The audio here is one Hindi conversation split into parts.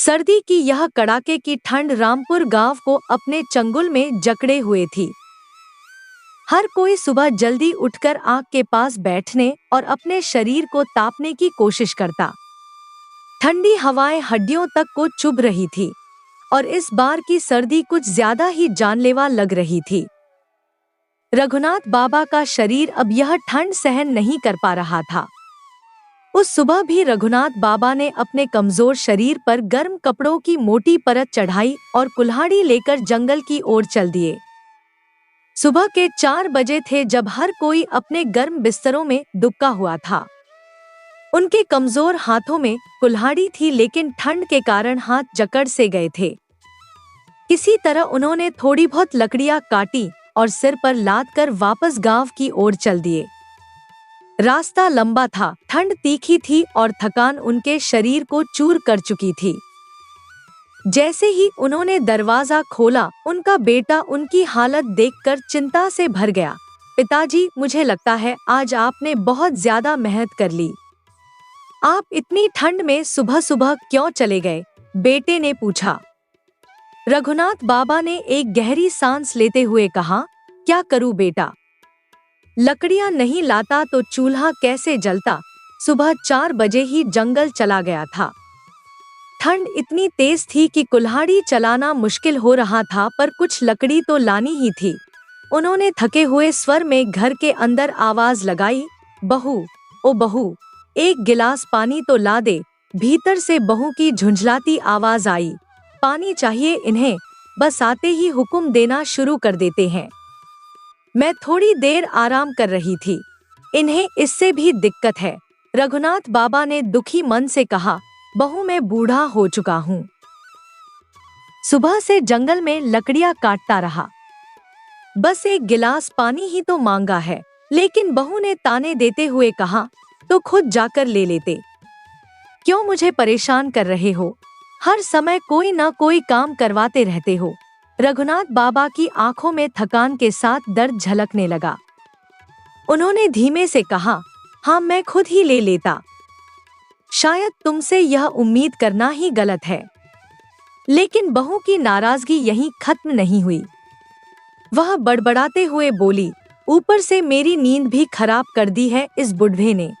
सर्दी की यह कड़ाके की ठंड रामपुर गांव को अपने चंगुल में जकड़े हुए थी। हर कोई सुबह जल्दी उठकर आग के पास बैठने और अपने शरीर को तापने की कोशिश करता। ठंडी हवाएं हड्डियों तक को चुभ रही थी और इस बार की सर्दी कुछ ज्यादा ही जानलेवा लग रही थी। रघुनाथ बाबा का शरीर अब यह ठंड सहन नहीं कर पा रहा था। उस सुबह भी रघुनाथ बाबा ने अपने कमजोर शरीर पर गर्म कपड़ों की मोटी परत चढ़ाई और कुल्हाड़ी लेकर जंगल की ओर चल दिए। सुबह के 4 बजे थे जब हर कोई अपने गर्म बिस्तरों में दुबका हुआ था। उनके कमजोर हाथों में कुल्हाड़ी थी, लेकिन ठंड के कारण हाथ जकड़ से गए थे। किसी तरह उन्होंने थोड़ी बहुत लकड़ियां काटी और सिर पर लाद कर वापस गांव की ओर चल दिए। रास्ता लंबा था, ठंड तीखी थी और थकान उनके शरीर को चूर कर चुकी थी। जैसे ही उन्होंने दरवाजा खोला, उनका बेटा उनकी हालत देखकर चिंता से भर गया। पिताजी, मुझे लगता है आज आपने बहुत ज्यादा मेहनत कर ली। आप इतनी ठंड में सुबह सुबह क्यों चले गए? बेटे ने पूछा। रघुनाथ बाबा ने एक गहरी सांस लेते हुए कहा, क्या करूं बेटा, लकड़ियां नहीं लाता तो चूल्हा कैसे जलता। सुबह 4 बजे ही जंगल चला गया था। ठंड इतनी तेज थी कि कुल्हाड़ी चलाना मुश्किल हो रहा था, पर कुछ लकड़ी तो लानी ही थी। उन्होंने थके हुए स्वर में घर के अंदर आवाज लगाई, बहू, ओ बहू, एक गिलास पानी तो ला दे। भीतर से बहू की झुंझलाती आवाज आई, पानी चाहिए इन्हें, बस आते ही हुक्म देना शुरू कर देते हैं। मैं थोड़ी देर आराम कर रही थी, इन्हें इससे भी दिक्कत है। रघुनाथ बाबा ने दुखी मन से कहा, बहू मैं बूढ़ा हो चुका हूँ। सुबह से जंगल में लकड़ियां काटता रहा, बस एक गिलास पानी ही तो मांगा है। लेकिन बहू ने ताने देते हुए कहा, तो खुद जाकर ले लेते, क्यों मुझे परेशान कर रहे हो? हर समय कोई ना कोई काम करवाते रहते हो। रघुनाथ बाबा की आंखों में थकान के साथ दर्द झलकने लगा। उन्होंने धीमे से कहा, हाँ मैं खुद ही ले लेता। शायद तुमसे यह उम्मीद करना ही गलत है। लेकिन बहू की नाराजगी यहीं खत्म नहीं हुई। वह बड़बड़ाते हुए बोली, ऊपर से मेरी नींद भी खराब कर दी है इस बुढ़वे ने।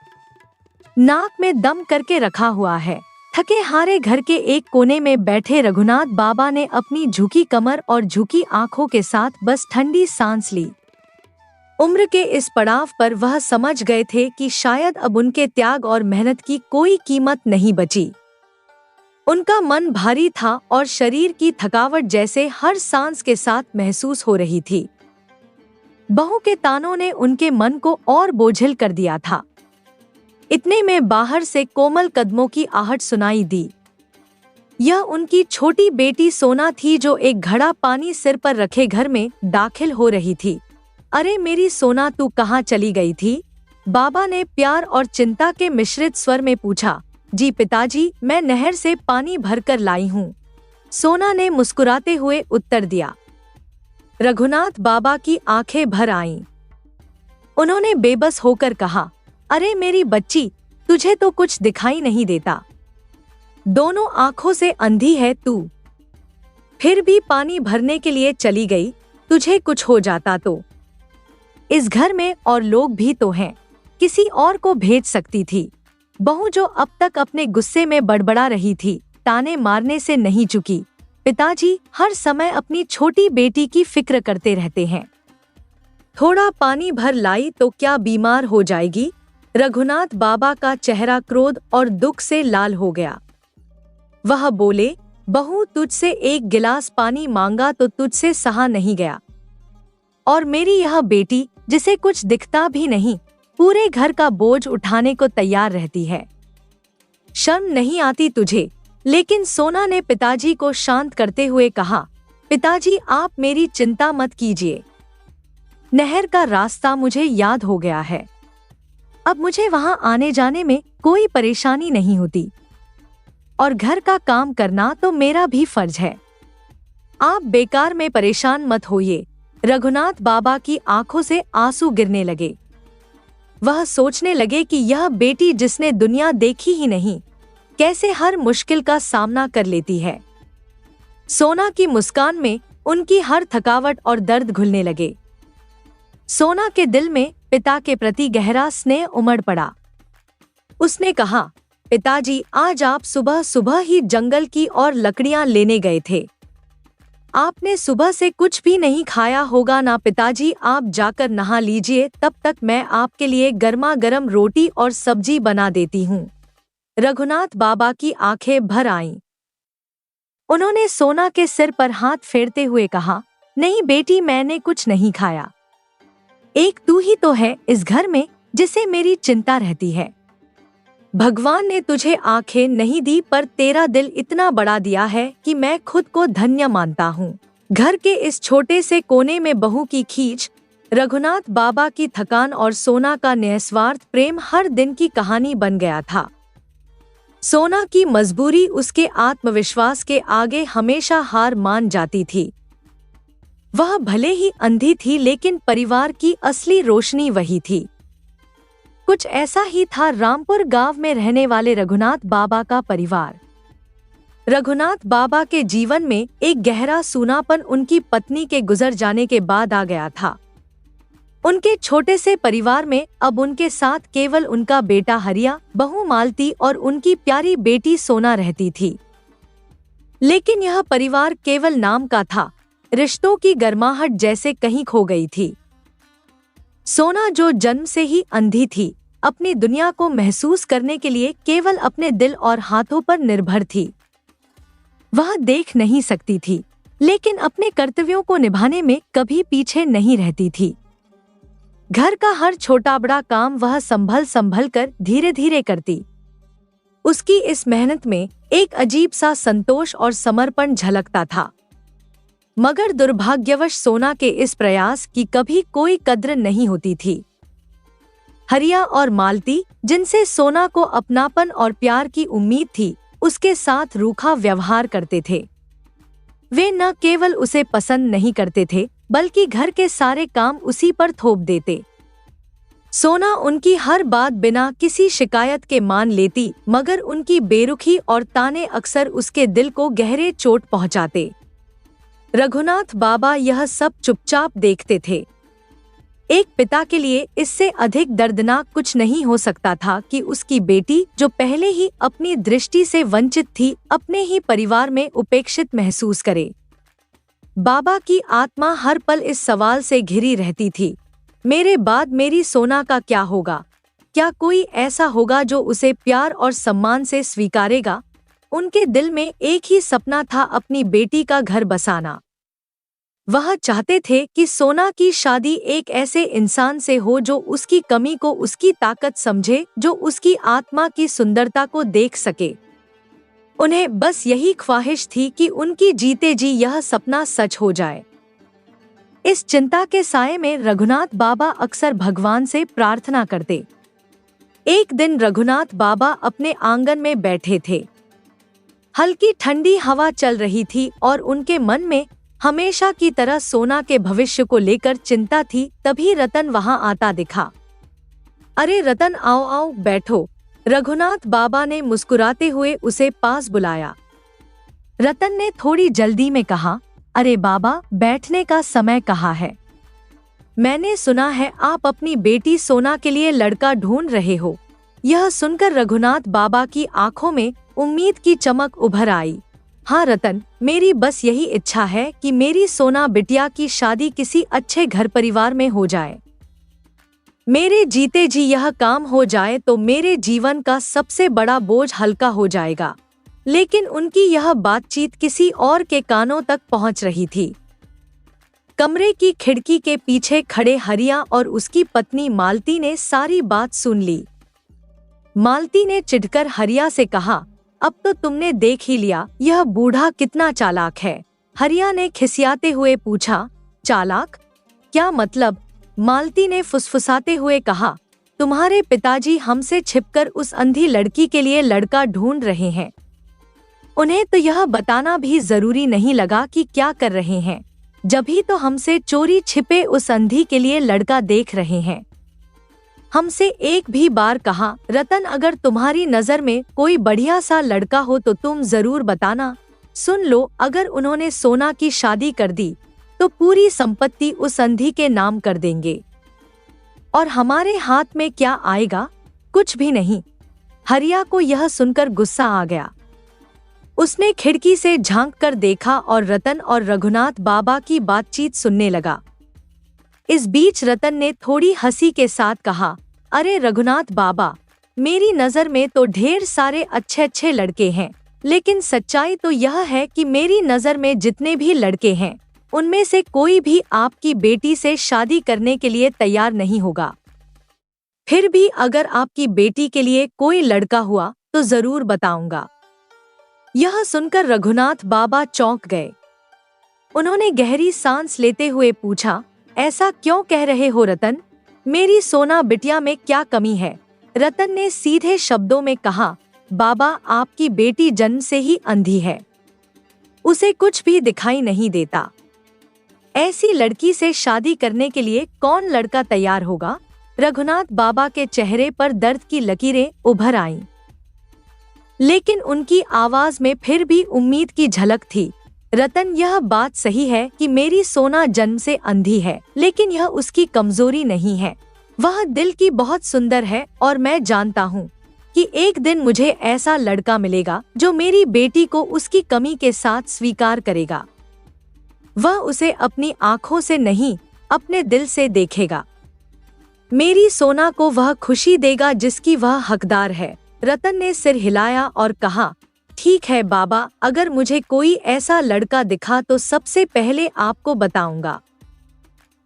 नाक में दम करके रखा हुआ है। थके हारे घर के एक कोने में बैठे रघुनाथ बाबा ने अपनी झुकी कमर और झुकी आंखों के साथ बस ठंडी सांस ली। उम्र के इस पड़ाव पर वह समझ गए थे कि शायद अब उनके त्याग और मेहनत की कोई कीमत नहीं बची। उनका मन भारी था और शरीर की थकावट जैसे हर सांस के साथ महसूस हो रही थी। बहू के तानों ने उनके मन को और बोझिल कर दिया था। इतने में बाहर से कोमल कदमों की आहट सुनाई दी। यह उनकी छोटी बेटी सोना थी, जो एक घड़ा पानी सिर पर रखे घर में दाखिल हो रही थी। अरे मेरी सोना, तू कहाँ चली गई थी? बाबा ने प्यार और चिंता के मिश्रित स्वर में पूछा। जी पिताजी, मैं नहर से पानी भरकर लाई हूँ, सोना ने मुस्कुराते हुए उत्तर दिया। रघुनाथ बाबा की आंखें भर आईं। उन्होंने बेबस होकर कहा, अरे मेरी बच्ची, तुझे तो कुछ दिखाई नहीं देता, दोनों आंखों से अंधी है तू। फिर भी पानी भरने के लिए चली गई, तुझे कुछ हो जाता तो? इस घर में और लोग भी तो हैं, किसी और को भेज सकती थी। बहू, जो अब तक अपने गुस्से में बड़बड़ा रही थी, ताने मारने से नहीं चुकी। पिताजी हर समय अपनी छोटी बेटी की फिक्र करते रहते हैं। थोड़ा पानी भर लाई तो क्या बीमार हो जाएगी? रघुनाथ बाबा का चेहरा क्रोध और दुख से लाल हो गया। वह बोले, बहू, तुझसे एक गिलास पानी मांगा तो तुझसे सहा नहीं गया, और मेरी यह बेटी जिसे कुछ दिखता भी नहीं, पूरे घर का बोझ उठाने को तैयार रहती है। शर्म नहीं आती तुझे? लेकिन सोना ने पिताजी को शांत करते हुए कहा, पिताजी आप मेरी चिंता मत कीजिए, नहर का रास्ता मुझे याद हो गया है, अब मुझे वहां आने जाने में कोई परेशानी नहीं होती, और घर का काम करना तो मेरा भी फर्ज है। आप बेकार में परेशान मत होइए। रघुनाथ बाबा की आंखों से आंसू गिरने लगे। वह सोचने लगे कि यह बेटी जिसने दुनिया देखी ही नहीं, कैसे हर मुश्किल का सामना कर लेती है। सोना की मुस्कान में उनकी हर थकावट और दर्द घुलने लगे। सोना के दिल में पिता के प्रति गहरा स्नेह उमड़ पड़ा। उसने कहा, पिताजी, आज आप सुबह सुबह ही जंगल की और लकड़ियां लेने गए थे। आपने सुबह से कुछ भी नहीं खाया होगा ना पिताजी, आप जाकर नहा लीजिए, तब तक मैं आपके लिए गर्मा गर्म रोटी और सब्जी बना देती हूँ। रघुनाथ बाबा की आंखें भर आईं। उन्होंने सोना के सिर पर हाथ फेरते हुए कहा, नहीं बेटी, मैंने कुछ नहीं खाया। एक तू ही तो है इस घर में जिसे मेरी चिंता रहती है। भगवान ने तुझे आंखें नहीं दी पर तेरा दिल इतना बड़ा दिया है कि मैं खुद को धन्य मानता हूँ। घर के इस छोटे से कोने में बहू की खींच, रघुनाथ बाबा की थकान और सोना का निस्वार्थ प्रेम हर दिन की कहानी बन गया था। सोना की मजबूरी उसके आत्मविश्वास के आगे हमेशा हार मान जाती थी। वह भले ही अंधी थी लेकिन परिवार की असली रोशनी वही थी। कुछ ऐसा ही था रामपुर गांव में रहने वाले रघुनाथ बाबा का परिवार। रघुनाथ बाबा के जीवन में एक गहरा सूनापन उनकी पत्नी के गुजर जाने के बाद आ गया था। उनके छोटे से परिवार में अब उनके साथ केवल उनका बेटा हरिया, बहू मालती और उनकी प्यारी बेटी सोना रहती थी। लेकिन यह परिवार केवल नाम का था, रिश्तों की गर्माहट जैसे कहीं खो गई थी। सोना, जो जन्म से ही अंधी थी, अपनी दुनिया को महसूस करने के लिए केवल अपने दिल और हाथों पर निर्भर थी। वह देख नहीं सकती थी, लेकिन अपने कर्तव्यों को निभाने में कभी पीछे नहीं रहती थी। घर का हर छोटा बड़ा काम वह संभल संभल कर धीरे धीरे करती। उसकी इस मेहनत में एक अजीब सा संतोष और समर्पण झलकता था। मगर दुर्भाग्यवश सोना के इस प्रयास की कभी कोई कद्र नहीं होती थी। हरिया और मालती, जिनसे सोना को अपनापन और प्यार की उम्मीद थी, उसके साथ रूखा व्यवहार करते थे। वे न केवल उसे पसंद नहीं करते थे, बल्कि घर के सारे काम उसी पर थोप देते। सोना उनकी हर बात बिना किसी शिकायत के मान लेती, मगर उनकी बेरुखी और ताने अक्सर उसके दिल को गहरे चोट पहुंचाते। रघुनाथ बाबा यह सब चुपचाप देखते थे। एक पिता के लिए इससे अधिक दर्दनाक कुछ नहीं हो सकता था कि उसकी बेटी, जो पहले ही अपनी दृष्टि से वंचित थी, अपने ही परिवार में उपेक्षित महसूस करे। बाबा की आत्मा हर पल इस सवाल से घिरी रहती थी, मेरे बाद मेरी सोना का क्या होगा? क्या कोई ऐसा होगा जो उसे प्यार और सम्मान से स्वीकारेगा? उनके दिल में एक ही सपना था, अपनी बेटी का घर बसाना। वह चाहते थे कि सोना की शादी एक ऐसे इंसान से हो जो उसकी कमी को उसकी ताकत समझे, जो उसकी आत्मा की सुंदरता को देख सके। उन्हें बस यही ख्वाहिश थी कि उनकी जीते जी यह सपना सच हो जाए। इस चिंता के साये में रघुनाथ बाबा अक्सर भगवान से प्रार्थना करते। एक दिन रघुनाथ बाबा अपने आंगन में बैठे थे। हल्की ठंडी हवा चल रही थी और उनके मन में हमेशा की तरह सोना के भविष्य को लेकर चिंता थी। तभी रतन वहां आता दिखा। अरे रतन, आओ आओ बैठो। रघुनाथ बाबा ने मुस्कुराते हुए उसे पास बुलाया। रतन ने थोड़ी जल्दी में कहा, अरे बाबा, बैठने का समय कहाँ है? मैंने सुना है आप अपनी बेटी सोना के लिए लड़का ढूंढ रहे हो। यह सुनकर रघुनाथ बाबा की आंखों में उम्मीद की चमक उभर आई। हाँ रतन, मेरी बस यही इच्छा है कि मेरी सोना बिटिया की शादी किसी अच्छे घर परिवार में हो जाए। मेरे जीते जी यह काम हो जाए तो मेरे जीवन का सबसे बड़ा बोझ हल्का हो जाएगा। लेकिन उनकी यह बातचीत किसी और के कानों तक पहुंच रही थी। कमरे की खिड़की के पीछे खड़े हरिया और उसकी पत्नी मालती ने सारी बात सुन ली। मालती ने चिढ़कर हरिया से कहा, अब तो तुमने देख ही लिया, यह बूढ़ा कितना चालाक है। हरिया ने खिसियाते हुए पूछा, चालाक? क्या मतलब? मालती ने फुसफुसाते हुए कहा, तुम्हारे पिताजी हमसे छिपकर उस अंधी लड़की के लिए लड़का ढूंढ रहे हैं। उन्हें तो यह बताना भी जरूरी नहीं लगा कि क्या कर रहे हैं, जब ही तो हमसे चोरी छिपे उस अंधी के लिए लड़का देख रहे हैं। हमसे एक भी बार कहा, रतन अगर तुम्हारी नजर में कोई बढ़िया सा लड़का हो तो तुम जरूर बताना। सुन लो, अगर उन्होंने सोना की शादी कर दी तो पूरी संपत्ति उस अंधी के नाम कर देंगे और हमारे हाथ में क्या आएगा? कुछ भी नहीं। हरिया को यह सुनकर गुस्सा आ गया। उसने खिड़की से झांक कर देखा और रतन और रघुनाथ बाबा की बातचीत सुनने लगा। इस बीच रतन ने थोड़ी हंसी के साथ कहा, अरे रघुनाथ बाबा, मेरी नजर में तो ढेर सारे अच्छे अच्छे लड़के हैं, लेकिन सच्चाई तो यह है कि मेरी नजर में जितने भी लड़के हैं उनमें से कोई भी आपकी बेटी से शादी करने के लिए तैयार नहीं होगा। फिर भी अगर आपकी बेटी के लिए कोई लड़का हुआ तो जरूर बताऊंगा। यह सुनकर रघुनाथ बाबा चौंक गए। उन्होंने गहरी सांस लेते हुए पूछा, ऐसा क्यों कह रहे हो रतन? मेरी सोना बिटिया में क्या कमी है? रतन ने सीधे शब्दों में कहा, बाबा, आपकी बेटी जन्म से ही अंधी है, उसे कुछ भी दिखाई नहीं देता। ऐसी लड़की से शादी करने के लिए कौन लड़का तैयार होगा? रघुनाथ बाबा के चेहरे पर दर्द की लकीरें उभर आईं, लेकिन उनकी आवाज में फिर भी उम्मीद की झलक थी। रतन, यह बात सही है कि मेरी सोना जन्म से अंधी है, लेकिन यह उसकी कमजोरी नहीं है। वह दिल की बहुत सुंदर है और मैं जानता हूँ कि एक दिन मुझे ऐसा लड़का मिलेगा जो मेरी बेटी को उसकी कमी के साथ स्वीकार करेगा। वह उसे अपनी आंखों से नहीं, अपने दिल से देखेगा। मेरी सोना को वह खुशी देगा जिसकी वह हकदार है। रतन ने सिर हिलाया और कहा, ठीक है बाबा, अगर मुझे कोई ऐसा लड़का दिखा तो सबसे पहले आपको बताऊंगा।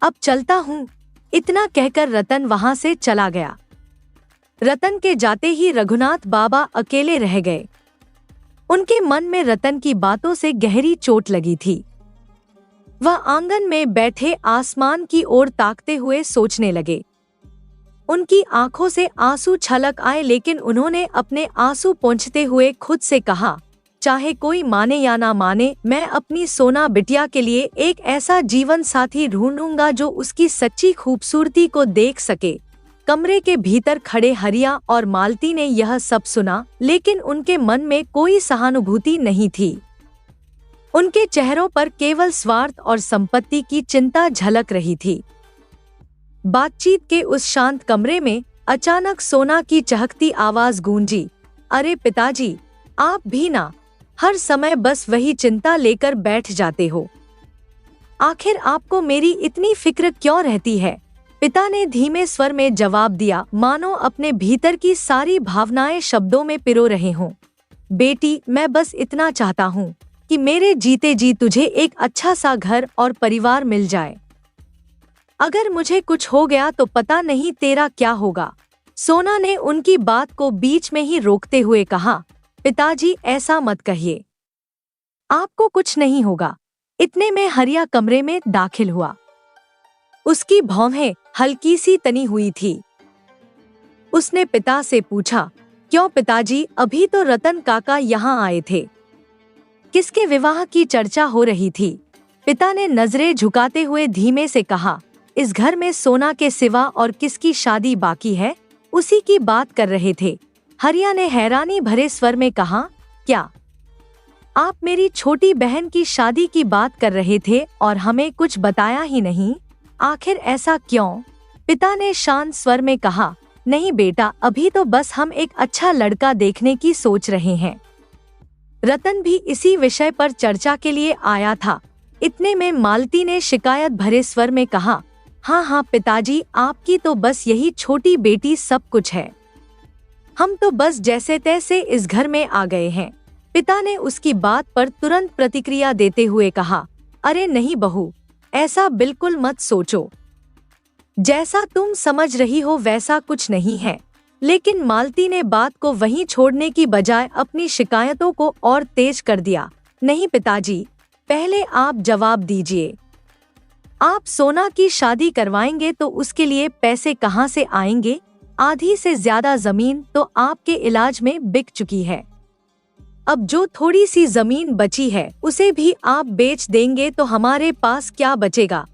अब चलता हूँ। इतना कहकर रतन वहां से चला गया। रतन के जाते ही रघुनाथ बाबा अकेले रह गए। उनके मन में रतन की बातों से गहरी चोट लगी थी। वह आंगन में बैठे आसमान की ओर ताकते हुए सोचने लगे। उनकी आंखों से आंसू छलक आए, लेकिन उन्होंने अपने आंसू पोंछते हुए खुद से कहा, चाहे कोई माने या ना माने, मैं अपनी सोना बिटिया के लिए एक ऐसा जीवन साथी ढूंढूंगा जो उसकी सच्ची खूबसूरती को देख सके। कमरे के भीतर खड़े हरिया और मालती ने यह सब सुना, लेकिन उनके मन में कोई सहानुभूति नहीं थी। उनके चेहरों पर केवल स्वार्थ और संपत्ति की चिंता झलक रही थी। बातचीत के उस शांत कमरे में अचानक सोना की चहकती आवाज गूंजी, अरे पिताजी, आप भी ना हर समय बस वही चिंता लेकर बैठ जाते हो। आखिर आपको मेरी इतनी फिक्र क्यों रहती है? पिता ने धीमे स्वर में जवाब दिया, मानो अपने भीतर की सारी भावनाएं शब्दों में पिरो रहे हों। बेटी, मैं बस इतना चाहता हूँ कि मेरे जीते जी तुझे एक अच्छा सा घर और परिवार मिल जाए। अगर मुझे कुछ हो गया तो पता नहीं तेरा क्या होगा। सोना ने उनकी बात को बीच में ही रोकते हुए कहा, पिताजी, ऐसा मत कहिए, आपको कुछ नहीं होगा। इतने में हरिया कमरे में दाखिल हुआ। उसकी भौहें हल्की सी तनी हुई थी। उसने पिता से पूछा, क्यों पिताजी, अभी तो रतन काका यहाँ आए थे। किसके विवाह की चर्चा हो रही थी? पिता ने नजरें झुकाते हुए धीमे से कहा, इस घर में सोना के सिवा और किसकी शादी बाकी है? उसी की बात कर रहे थे। हरिया ने हैरानी भरे स्वर में कहा, क्या आप मेरी छोटी बहन की शादी की बात कर रहे थे और हमें कुछ बताया ही नहीं? आखिर ऐसा क्यों? पिता ने शांत स्वर में कहा, नहीं बेटा, अभी तो बस हम एक अच्छा लड़का देखने की सोच रहे हैं। रतन भी इसी विषय पर चर्चा के लिए आया था। इतने में मालती ने शिकायत भरे स्वर में कहा, हाँ हाँ पिताजी, आपकी तो बस यही छोटी बेटी सब कुछ है। हम तो बस जैसे तैसे इस घर में आ गए हैं। पिता ने उसकी बात पर तुरंत प्रतिक्रिया देते हुए कहा, अरे नहीं बहू, ऐसा बिल्कुल मत सोचो। जैसा तुम समझ रही हो वैसा कुछ नहीं है। लेकिन मालती ने बात को वहीं छोड़ने की बजाय अपनी शिकायतों को और तेज कर दिया। नहीं पिताजी, पहले आप जवाब दीजिए। आप सोना की शादी करवाएंगे तो उसके लिए पैसे कहाँ से आएंगे? आधी से ज्यादा जमीन तो आपके इलाज में बिक चुकी है। अब जो थोड़ी सी जमीन बची है उसे भी आप बेच देंगे तो हमारे पास क्या बचेगा?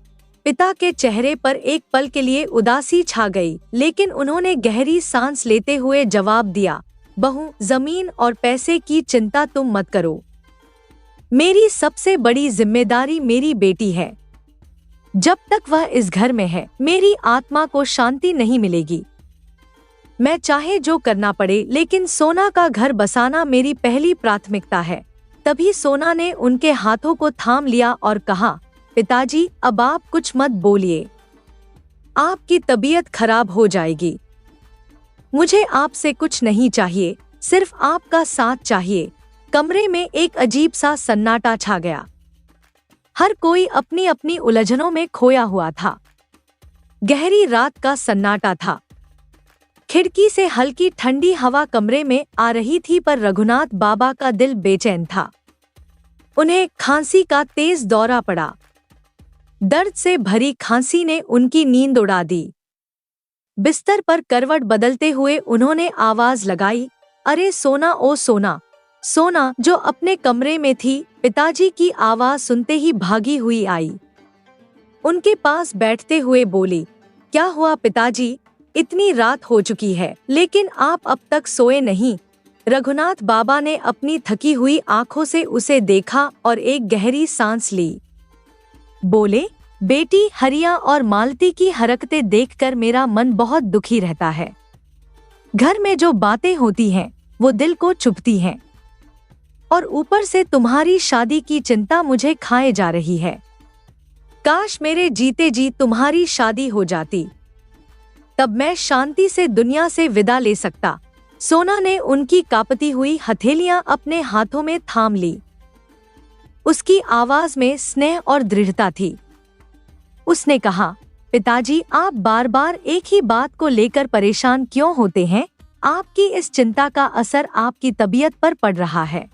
पिता के चेहरे पर एक पल के लिए उदासी छा गई, लेकिन उन्होंने गहरी सांस लेते हुए जवाब दिया, बहू, जमीन और पैसे की चिंता तुम मत करो। मेरी सबसे बड़ी जिम्मेदारी मेरी बेटी है। जब तक वह इस घर में है, मेरी आत्मा को शांति नहीं मिलेगी। मैं चाहे जो करना पड़े, लेकिन सोना का घर बसाना मेरी पहली प्राथमिकता है। तभी सोना ने उनके हाथों को थाम लिया और कहा, पिताजी, अब आप कुछ मत बोलिए। आपकी तबीयत खराब हो जाएगी। मुझे आपसे कुछ नहीं चाहिए, सिर्फ आपका साथ चाहिए। कमरे में एक अजीब सा सन्नाटा छा गया। हर कोई अपनी अपनी उलझनों में खोया हुआ था। गहरी रात का सन्नाटा था। खिड़की से हल्की ठंडी हवा कमरे में आ रही थी, पर रघुनाथ बाबा का दिल बेचैन था। उन्हें खांसी का तेज दौरा पड़ा। दर्द से भरी खांसी ने उनकी नींद उड़ा दी। बिस्तर पर करवट बदलते हुए उन्होंने आवाज लगाई, अरे सोना, ओ सोना। सोना, जो अपने कमरे में थी, पिताजी की आवाज सुनते ही भागी हुई आई। उनके पास बैठते हुए बोली, क्या हुआ पिताजी? इतनी रात हो चुकी है, लेकिन आप अब तक सोए नहीं। रघुनाथ बाबा ने अपनी थकी हुई आंखों से उसे देखा और एक गहरी सांस ली। बोले, बेटी, हरिया और मालती की हरकतें देखकर मेरा मन बहुत दुखी रहता है। घर में जो बातें होती हैं, वो दिल को चुभती हैं। और ऊपर से तुम्हारी शादी की चिंता मुझे खाए जा रही है। काश मेरे जीते जी तुम्हारी शादी हो जाती, तब मैं शांति से दुनिया से विदा ले सकता। सोना ने उनकी कांपती हुई हथेलियां अपने हाथों में थाम ली। उसकी आवाज में स्नेह और दृढ़ता थी। उसने कहा, पिताजी, आप बार बार एक ही बात को लेकर परेशान क्यों होते हैं? आपकी इस चिंता का असर आपकी तबीयत पर पड़ रहा है।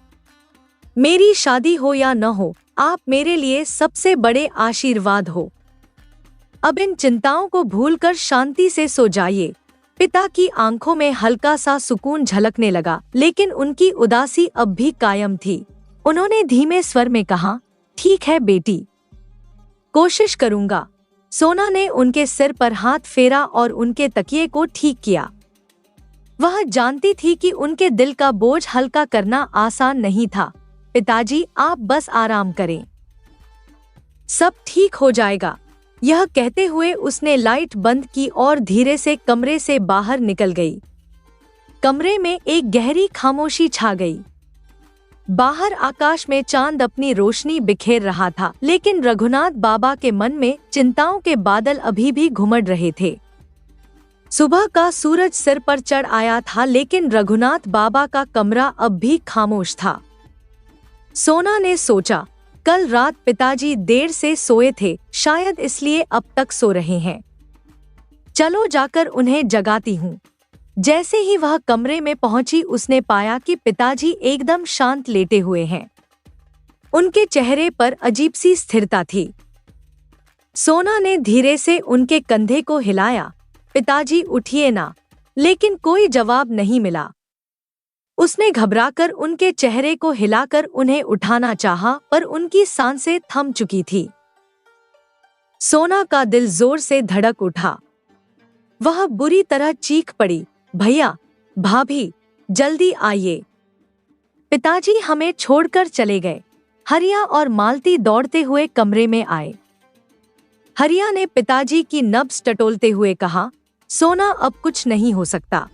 मेरी शादी हो या न हो, आप मेरे लिए सबसे बड़े आशीर्वाद हो। अब इन चिंताओं को भूलकर शांति से सो जाइए। पिता की आंखों में हल्का सा सुकून झलकने लगा, लेकिन उनकी उदासी अब भी कायम थी। उन्होंने धीमे स्वर में कहा, ठीक है बेटी, कोशिश करूंगा। सोना ने उनके सिर पर हाथ फेरा और उनके तकिए को ठीक किया। वह जानती थी कि उनके दिल का बोझ हल्का करना आसान नहीं था। पिताजी, आप बस आराम करें, सब ठीक हो जाएगा। यह कहते हुए उसने लाइट बंद की और धीरे से कमरे से बाहर निकल गई। कमरे में एक गहरी खामोशी छा गई। बाहर आकाश में चांद अपनी रोशनी बिखेर रहा था, लेकिन रघुनाथ बाबा के मन में चिंताओं के बादल अभी भी घुमड़ रहे थे। सुबह का सूरज सिर पर चढ़ आया था, लेकिन रघुनाथ बाबा का कमरा अब भी खामोश था। सोना ने सोचा, कल रात पिताजी देर से सोए थे, शायद इसलिए अब तक सो रहे हैं। चलो जाकर उन्हें जगाती हूँ। जैसे ही वह कमरे में पहुंची, उसने पाया कि पिताजी एकदम शांत लेटे हुए हैं। उनके चेहरे पर अजीब सी स्थिरता थी। सोना ने धीरे से उनके कंधे को हिलाया, पिताजी उठिए ना, लेकिन कोई जवाब नहीं मिला। उसने घबराकर उनके चेहरे को हिलाकर उन्हें उठाना चाहा, पर उनकी सांसें थम चुकी थी। सोना का दिल जोर से धड़क उठा। वह बुरी तरह चीख पड़ी, भैया, भाभी, जल्दी आइए। पिताजी हमें छोड़कर चले गए। हरिया और मालती दौड़ते हुए कमरे में आए। हरिया ने पिताजी की नब्ज टटोलते हुए कहा, सोना, अब कुछ नहीं हो सकता।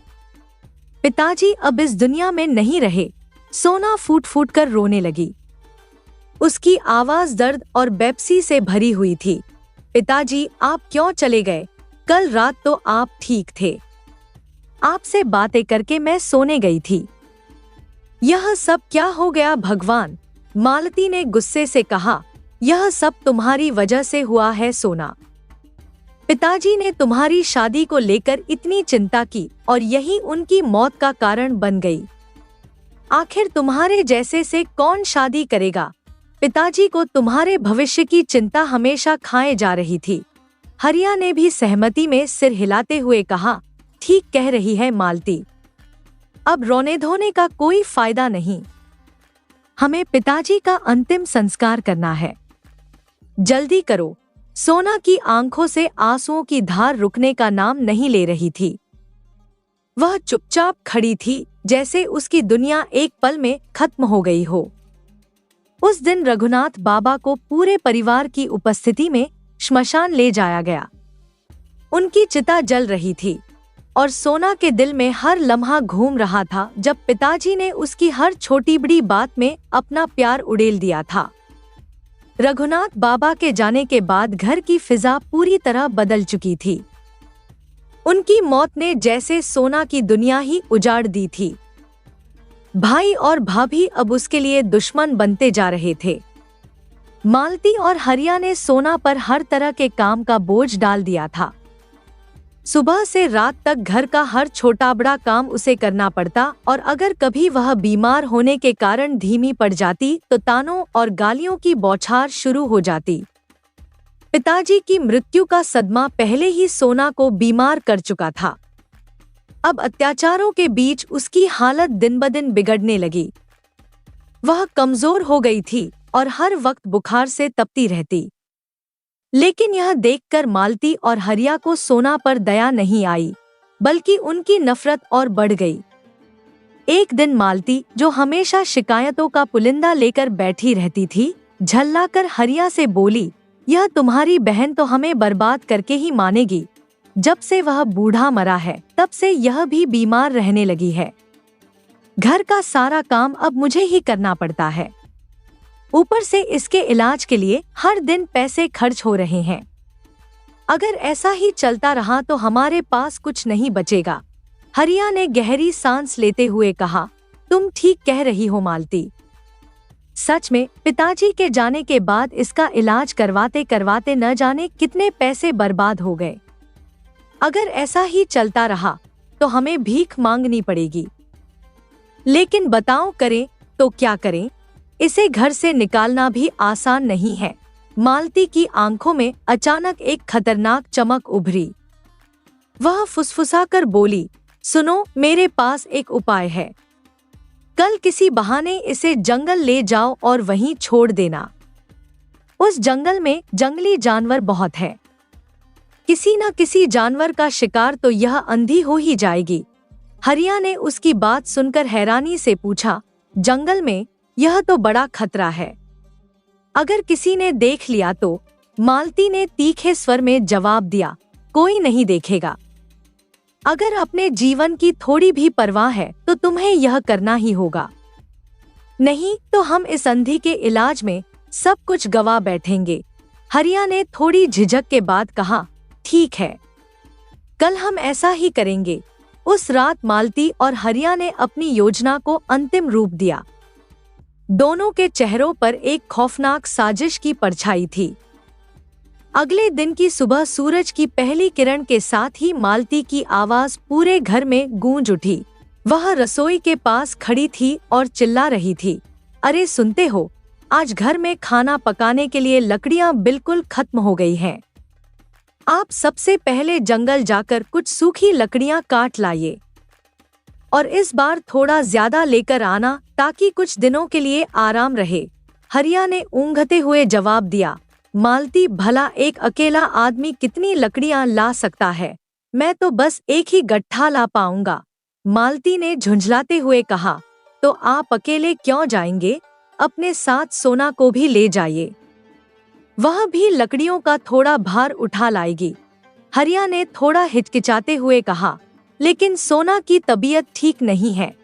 पिताजी अब इस दुनिया में नहीं रहे। सोना फूट फूट कर रोने लगी। उसकी आवाज दर्द और बेपसी से भरी हुई थी। पिताजी, आप क्यों चले गए? कल रात तो आप ठीक थे। आपसे बातें करके मैं सोने गई थी। यह सब क्या हो गया भगवान? मालती ने गुस्से से कहा, यह सब तुम्हारी वजह से हुआ है सोना। पिताजी ने तुम्हारी शादी को लेकर इतनी चिंता की और यही उनकी मौत का कारण बन गई। आखिर तुम्हारे जैसे से कौन शादी करेगा? पिताजी को तुम्हारे भविष्य की चिंता हमेशा खाए जा रही थी। हरिया ने भी सहमति में सिर हिलाते हुए कहा, ठीक कह रही है मालती। अब रोने धोने का कोई फायदा नहीं। हमें पिताजी का अंतिम संस्कार करना है। जल्दी करो। सोना की आंखों से आंसुओं की धार रुकने का नाम नहीं ले रही थी। वह चुपचाप खड़ी थी, जैसे उसकी दुनिया एक पल में खत्म हो गई हो। उस दिन रघुनाथ बाबा को पूरे परिवार की उपस्थिति में श्मशान ले जाया गया। उनकी चिता जल रही थी और सोना के दिल में हर लम्हा घूम रहा था जब पिताजी ने उसकी हर छोटी बड़ी बात में अपना प्यार उड़ेल दिया था। रघुनाथ बाबा के जाने के बाद घर की फिजा पूरी तरह बदल चुकी थी। उनकी मौत ने जैसे सोना की दुनिया ही उजाड़ दी थी। भाई और भाभी अब उसके लिए दुश्मन बनते जा रहे थे। मालती और हरिया ने सोना पर हर तरह के काम का बोझ डाल दिया था। सुबह से रात तक घर का हर छोटा बड़ा काम उसे करना पड़ता और अगर कभी वह बीमार होने के कारण धीमी पड़ जाती तो तानों और गालियों की बौछार शुरू हो जाती। पिताजी की मृत्यु का सदमा पहले ही सोना को बीमार कर चुका था। अब अत्याचारों के बीच उसकी हालत दिन ब दिन बिगड़ने लगी। वह कमजोर हो गई थी और हर वक्त बुखार से तपती रहती। लेकिन यह देखकर मालती और हरिया को सोना पर दया नहीं आई, बल्कि उनकी नफरत और बढ़ गई। एक दिन मालती, जो हमेशा शिकायतों का पुलिंदा लेकर बैठी रहती थी, झल्लाकर हरिया से बोली, यह तुम्हारी बहन तो हमें बर्बाद करके ही मानेगी। जब से वह बूढ़ा मरा है तब से यह भी बीमार रहने लगी है। घर का सारा काम अब मुझे ही करना पड़ता है। ऊपर से इसके इलाज के लिए हर दिन पैसे खर्च हो रहे हैं। अगर ऐसा ही चलता रहा तो हमारे पास कुछ नहीं बचेगा। हरिया ने गहरी सांस लेते हुए कहा, तुम ठीक कह रही हो मालती। सच में पिताजी के जाने के बाद इसका इलाज करवाते करवाते न जाने कितने पैसे बर्बाद हो गए। अगर ऐसा ही चलता रहा तो हमें भीख मांगनी पड़ेगी। लेकिन बताओ करें तो क्या करें? इसे घर से निकालना भी आसान नहीं है। मालती की आंखों में अचानक एक खतरनाक चमक उभरी। वह फुसफुसाकर बोली, सुनो, मेरे पास एक उपाय है। कल किसी बहाने इसे जंगल ले जाओ और वहीं छोड़ देना। उस जंगल में जंगली जानवर बहुत है। किसी न किसी जानवर का शिकार तो यह अंधी हो ही जाएगी। हरिया ने उसकी बात सुनकर हैरानी से पूछा, जंगल में? यह तो बड़ा खतरा है। अगर किसी ने देख लिया तो? मालती ने तीखे स्वर में जवाब दिया, कोई नहीं देखेगा। अगर अपने जीवन की थोड़ी भी परवाह है तो तुम्हें यह करना ही होगा। नहीं तो हम इस अंधी के इलाज में सब कुछ गवा बैठेंगे। हरिया ने थोड़ी झिझक के बाद कहा, ठीक है, कल हम ऐसा ही करेंगे। उस रात मालती और हरिया ने अपनी योजना को अंतिम रूप दिया। दोनों के चेहरों पर एक खौफनाक साजिश की परछाई थी। अगले दिन की सुबह सूरज की पहली किरण के साथ ही मालती की आवाज पूरे घर में गूंज उठी। वह रसोई के पास खड़ी थी और चिल्ला रही थी, अरे सुनते हो, आज घर में खाना पकाने के लिए लकड़ियां बिल्कुल खत्म हो गई हैं। आप सबसे पहले जंगल जाकर कुछ सूखी लकड़ियां काट लाइए और इस बार थोड़ा ज्यादा लेकर आना ताकि कुछ दिनों के लिए आराम रहे। हरिया ने ऊँघते हुए जवाब दिया, मालती, भला एक अकेला आदमी कितनी लकड़ियां ला सकता है? मैं तो बस एक ही गट्ठा ला पाऊंगा। मालती ने झुंझलाते हुए कहा, तो आप अकेले क्यों जाएंगे? अपने साथ सोना को भी ले जाइए, वह भी लकड़ियों का थोड़ा भार उठा लाएगी। हरिया ने थोड़ा हिचकिचाते हुए कहा, लेकिन सोना की तबीयत ठीक नहीं है।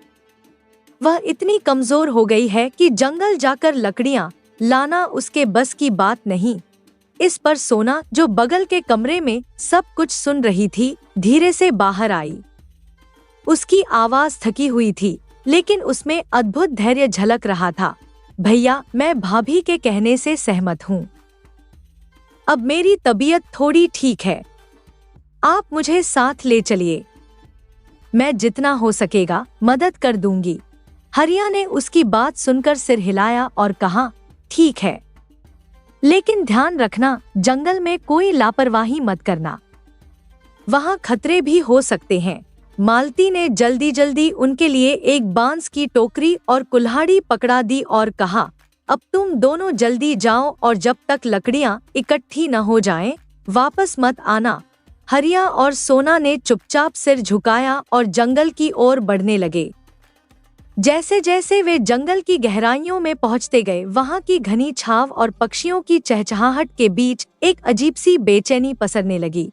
वह इतनी कमजोर हो गई है कि जंगल जाकर लकड़ियां लाना उसके बस की बात नहीं। इस पर सोना, जो बगल के कमरे में सब कुछ सुन रही थी, धीरे से बाहर आई। उसकी आवाज थकी हुई थी, लेकिन उसमें अद्भुत धैर्य झलक रहा था। भैया, मैं भाभी के कहने से सहमत हूँ। अब मेरी तबीयत थोड़ी ठीक है, आप मुझे साथ ले चलिए। मैं जितना हो सकेगा मदद कर दूंगी। हरिया ने उसकी बात सुनकर सिर हिलाया और कहा, ठीक है, लेकिन ध्यान रखना, जंगल में कोई लापरवाही मत करना, वहाँ खतरे भी हो सकते हैं। मालती ने जल्दी जल्दी उनके लिए एक बांस की टोकरी और कुल्हाड़ी पकड़ा दी और कहा, अब तुम दोनों जल्दी जाओ और जब तक लकड़ियां इकट्ठी न हो जाएं, वापस मत आना। हरिया और सोना ने चुपचाप सिर झुकाया और जंगल की ओर बढ़ने लगे। जैसे जैसे वे जंगल की गहराइयों में पहुंचते गए, वहां की घनी छाव और पक्षियों की चहचहाहट के बीच एक अजीब सी बेचैनी पसरने लगी।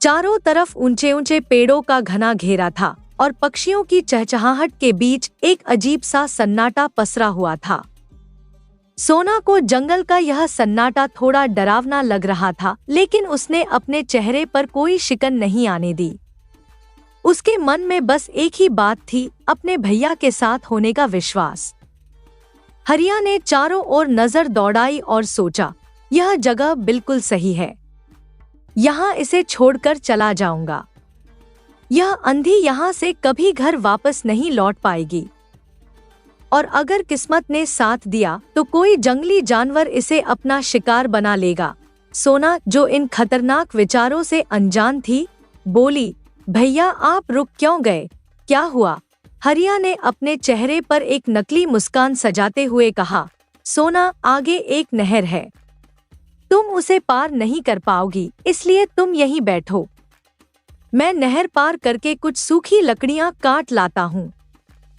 चारों तरफ ऊंचे ऊंचे पेड़ों का घना घेरा था और पक्षियों की चहचहाहट के बीच एक अजीब सा सन्नाटा पसरा हुआ था। सोना को जंगल का यह सन्नाटा थोड़ा डरावना लग रहा था, लेकिन उसने अपने चेहरे पर कोई शिकन नहीं आने दी। उसके मन में बस एक ही बात थी, अपने भैया के साथ होने का विश्वास। हरिया ने चारों ओर नजर दौड़ाई और सोचा, यह जगह बिल्कुल सही है, यहाँ इसे छोड़कर चला जाऊंगा। यह अंधी यहाँ से कभी घर वापस नहीं लौट पाएगी, और अगर किस्मत ने साथ दिया तो कोई जंगली जानवर इसे अपना शिकार बना लेगा। सोना, जो इन खतरनाक विचारों से अनजान थी, बोली, भैया आप रुक क्यों गए, क्या हुआ? हरिया ने अपने चेहरे पर एक नकली मुस्कान सजाते हुए कहा, सोना, आगे एक नहर है, तुम उसे पार नहीं कर पाओगी, इसलिए तुम यहीं बैठो। मैं नहर पार करके कुछ सूखी लकड़ियां काट लाता हूँ।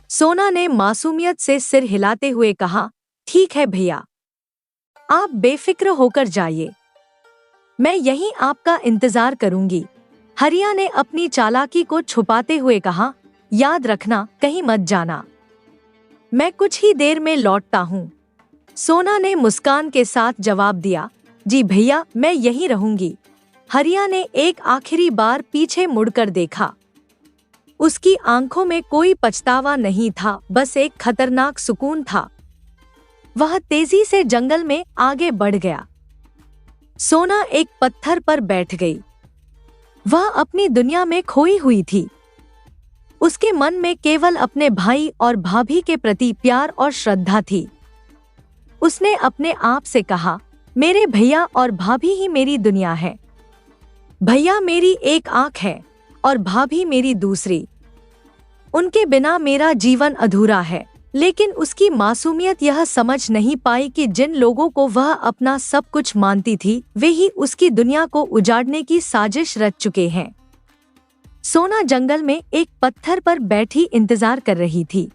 सोना ने मासूमियत से सिर हिलाते हुए कहा, ठीक है भैया, आप बेफिक्र होकर जाइए, मैं यहीं आपका इंतजार करूंगी। हरिया ने अपनी चालाकी को छुपाते हुए कहा, याद रखना कहीं मत जाना, मैं कुछ ही देर में लौटता हूँ। सोना ने मुस्कान के साथ जवाब दिया, जी भैया, मैं यहीं रहूंगी। हरिया ने एक आखिरी बार पीछे मुड़कर देखा। उसकी आंखों में कोई पछतावा नहीं था, बस एक खतरनाक सुकून था। वह तेजी से जंगल में आगे बढ़ गया। सोना एक पत्थर पर बैठ गई। वह अपनी दुनिया में खोई हुई थी। उसके मन में केवल अपने भाई और भाभी के प्रति प्यार और श्रद्धा थी। उसने अपने आप से कहा, मेरे भैया और भाभी ही मेरी दुनिया है। भैया मेरी एक आंख है और भाभी मेरी दूसरी। उनके बिना मेरा जीवन अधूरा है। लेकिन उसकी मासूमियत यह समझ नहीं पाई कि जिन लोगों को वह अपना सब कुछ मानती थी, वे ही उसकी दुनिया को उजाड़ने की साजिश रच चुके हैं। सोना जंगल में एक पत्थर पर बैठी इंतजार कर रही थी।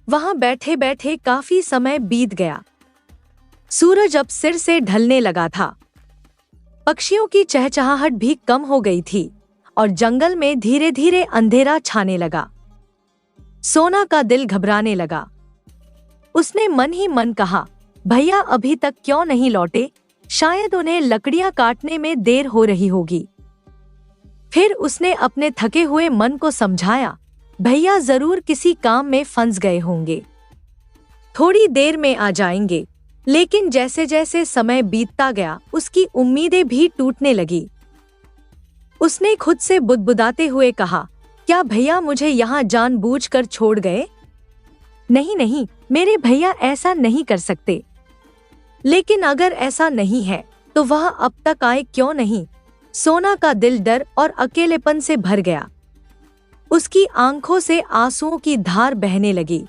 वहां बैठे बैठे काफी समय बीत गया। सूरज अब सिर से ढलने लगा था। पक्षियों की चहचहाहट भी कम हो गई थी और जंगल में धीरे धीरे अंधेरा छाने लगा। सोना का दिल घबराने लगा। उसने मन ही मन कहा, भैया अभी तक क्यों नहीं लौटे? शायद उन्हें लकड़ियां काटने में देर हो रही होगी। फिर उसने अपने थके हुए मन को समझाया, भैया जरूर किसी काम में फंस गए होंगे, थोड़ी देर में आ जाएंगे। लेकिन जैसे जैसे समय बीतता गया, उसकी उम्मीदें भी टूटने लगी। उसने खुद से बुदबुदाते हुए कहा, क्या भैया मुझे यहाँ जानबूझकर छोड़ गए? नहीं नहीं, मेरे भैया ऐसा नहीं कर सकते। लेकिन अगर ऐसा नहीं है तो वह अब तक आए क्यों नहीं? सोना का दिल डर और अकेलेपन से भर गया। उसकी आंखों से आंसुओं की धार बहने लगी।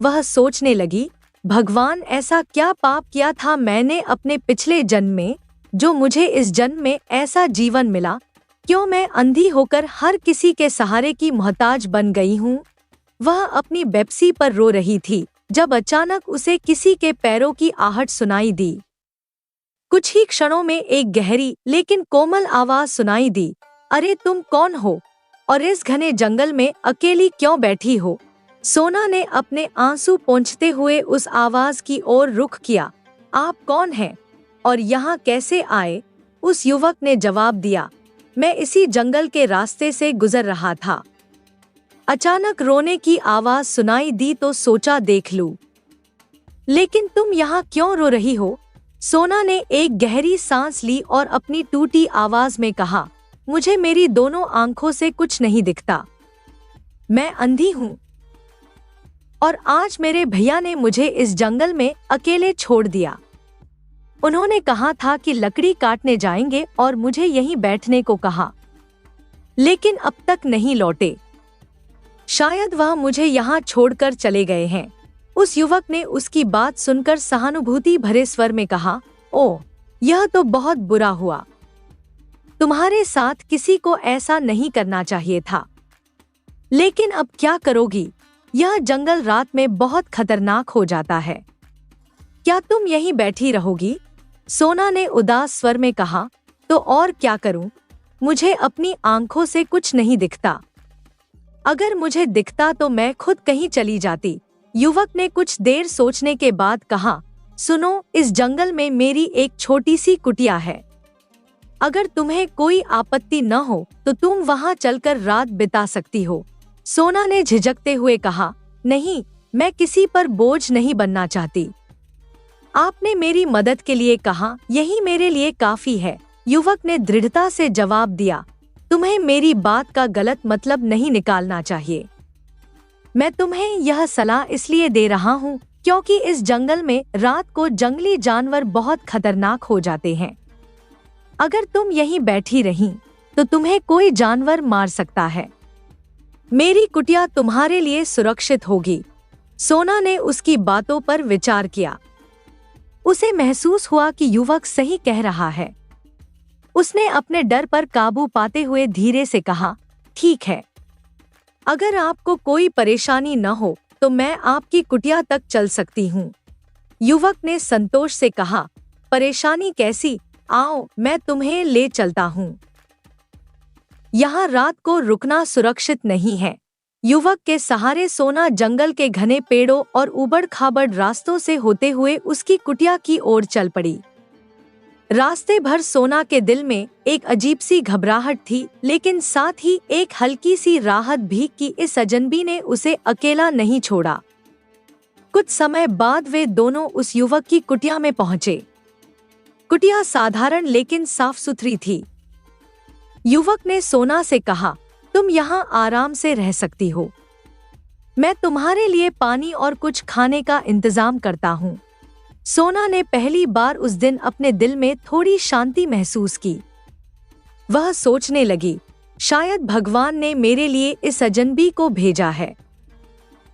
वह सोचने लगी, भगवान, ऐसा क्या पाप किया था मैंने अपने पिछले जन्म में, जो मुझे इस जन्म में ऐसा जीवन मिला? क्यों मैं अंधी होकर हर किसी के सहारे की मोहताज बन गई हूँ? वह अपनी बेपसी पर रो रही थी जब अचानक उसे किसी के पैरों की आहट सुनाई दी। कुछ ही क्षणों में एक गहरी लेकिन कोमल आवाज सुनाई दी, अरे तुम कौन हो और इस घने जंगल में अकेली क्यों बैठी हो? सोना ने अपने आंसू पोंछते हुए उस आवाज की ओर रुख किया। आप कौन हैं और यहाँ कैसे आए? उस युवक ने जवाब दिया, मैं इसी जंगल के रास्ते से गुजर रहा था। अचानक रोने की आवाज सुनाई दी तो सोचा देख लूं। लेकिन तुम यहाँ क्यों रो रही हो? सोना ने एक गहरी सांस ली और अपनी टूटी आवाज में कहा, मुझे मेरी दोनों आंखों से कुछ नहीं दिखता, मैं अंधी हूँ और आज मेरे भैया ने मुझे इस जंगल में अकेले छोड़ दिया। उन्होंने कहा था कि लकड़ी काटने जाएंगे और मुझे यहीं बैठने को कहा, लेकिन अब तक नहीं लौटे। शायद वह मुझे यहाँ छोड़कर चले गए हैं। उस युवक ने उसकी बात सुनकर सहानुभूति भरे स्वर में कहा, ओह, यह तो बहुत बुरा हुआ। तुम्हारे साथ किसी को ऐसा नहीं करना चाहिए था। लेकिन अब क्या करोगी? यह जंगल रात में बहुत खतरनाक हो जाता है। क्या तुम यहीं बैठी रहोगी? सोना ने उदास स्वर में कहा, तो और क्या करूं? मुझे अपनी आंखों से कुछ नहीं दिखता। अगर मुझे दिखता तो मैं खुद कहीं चली जाती। युवक ने कुछ देर सोचने के बाद कहा, सुनो, इस जंगल में मेरी एक छोटी सी कुटिया है। अगर तुम्हें कोई आपत्ति न हो तो तुम वहां चलकर रात बिता सकती हो। सोना ने झिझकते हुए कहा, नहीं, मैं किसी पर बोझ नहीं बनना चाहती। आपने मेरी मदद के लिए कहा, यही मेरे लिए काफी है। युवक ने दृढ़ता से जवाब दिया, तुम्हें मेरी बात का गलत मतलब नहीं निकालना चाहिए। मैं तुम्हें यह सलाह इसलिए दे रहा हूँ क्योंकि इस जंगल में रात को जंगली जानवर बहुत खतरनाक हो जाते हैं। अगर तुम यहीं बैठी रहीं तो तुम्हें कोई जानवर मार सकता है। मेरी कुटिया तुम्हारे लिए सुरक्षित होगी। सोना ने उसकी बातों पर विचार किया। उसे महसूस हुआ कि युवक सही कह रहा है। उसने अपने डर पर काबू पाते हुए धीरे से कहा, ठीक है, अगर आपको कोई परेशानी न हो तो मैं आपकी कुटिया तक चल सकती हूँ। युवक ने संतोष से कहा, परेशानी कैसी? आओ, मैं तुम्हें ले चलता हूँ। यहाँ रात को रुकना सुरक्षित नहीं है। युवक के सहारे सोना जंगल के घने पेड़ों और उबड़-खाबड़ रास्तों से होते हुए उसकी कुटिया की ओर चल पड़ी। रास्ते भर सोना के दिल में एक अजीब सी घबराहट थी, लेकिन साथ ही एक हल्की सी राहत भी कि इस अजनबी ने उसे अकेला नहीं छोड़ा। कुछ समय बाद वे दोनों उस युवक की कुटिया में पहुंचे। कुटिया साधारण लेकिन साफ सुथरी थी। युवक ने सोना से कहा, तुम यहाँ आराम से रह सकती हो। मैं तुम्हारे लिए पानी और कुछ खाने का इंतजाम करता हूँ। सोना ने पहली बार उस दिन अपने दिल में थोड़ी शांति महसूस की। वह सोचने लगी, शायद भगवान ने मेरे लिए इस अजनबी को भेजा है।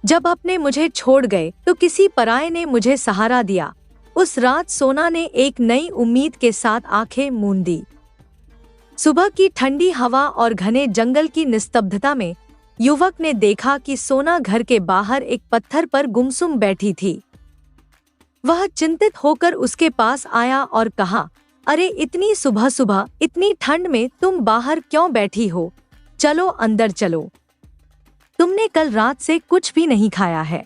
जब अपने मुझे छोड़ गए तो किसी पराये ने मुझे सहारा दिया। उस रात सोना ने एक नई उम्मीद के साथ आंखें मूंद दी। सुबह की ठंडी हवा और घने जंगल की निस्तब्धता में युवक ने देखा कि सोना घर के बाहर एक पत्थर पर गुमसुम बैठी थी। वह चिंतित होकर उसके पास आया और कहा, अरे, इतनी सुबह सुबह इतनी ठंड में तुम बाहर क्यों बैठी हो? चलो अंदर चलो। तुमने कल रात से कुछ भी नहीं खाया है,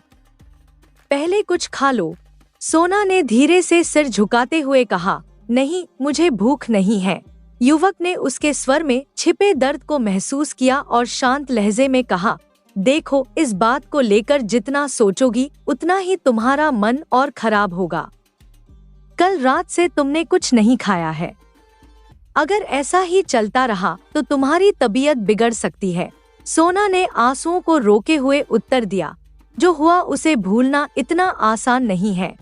पहले कुछ खा लो। सोना ने धीरे से सिर झुकाते हुए कहा, नहीं, मुझे भूख नहीं है। युवक ने उसके स्वर में छिपे दर्द को महसूस किया और शांत लहजे में कहा, देखो, इस बात को लेकर जितना सोचोगी उतना ही तुम्हारा मन और खराब होगा। कल रात से तुमने कुछ नहीं खाया है। अगर ऐसा ही चलता रहा तो तुम्हारी तबीयत बिगड़ सकती है। सोना ने आंसुओं को रोके हुए उत्तर दिया, जो हुआ उसे भूलना इतना आसान नहीं है।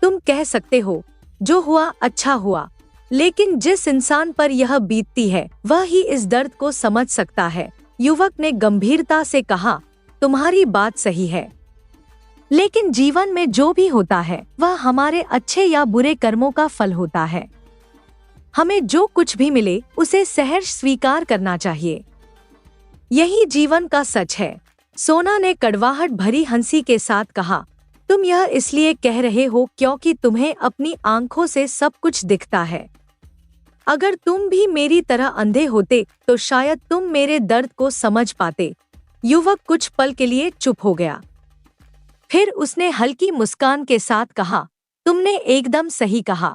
तुम कह सकते हो, जो हुआ अच्छा हुआ, लेकिन जिस इंसान पर यह बीतती है वह ही इस दर्द को समझ सकता है। युवक ने गंभीरता से कहा, तुम्हारी बात सही है, लेकिन जीवन में जो भी होता है वह हमारे अच्छे या बुरे कर्मों का फल होता है। हमें जो कुछ भी मिले उसे सहर्ष स्वीकार करना चाहिए। यही जीवन का सच है। सोना ने कड़वाहट भरी हंसी के साथ कहा, तुम यह इसलिए कह रहे हो क्योंकि तुम्हें अपनी आंखों से सब कुछ दिखता है। अगर तुम भी मेरी तरह अंधे होते तो शायद तुम मेरे दर्द को समझ पाते। युवक कुछ पल के लिए चुप हो गया। फिर उसने हल्की मुस्कान के साथ कहा, तुमने एकदम सही कहा।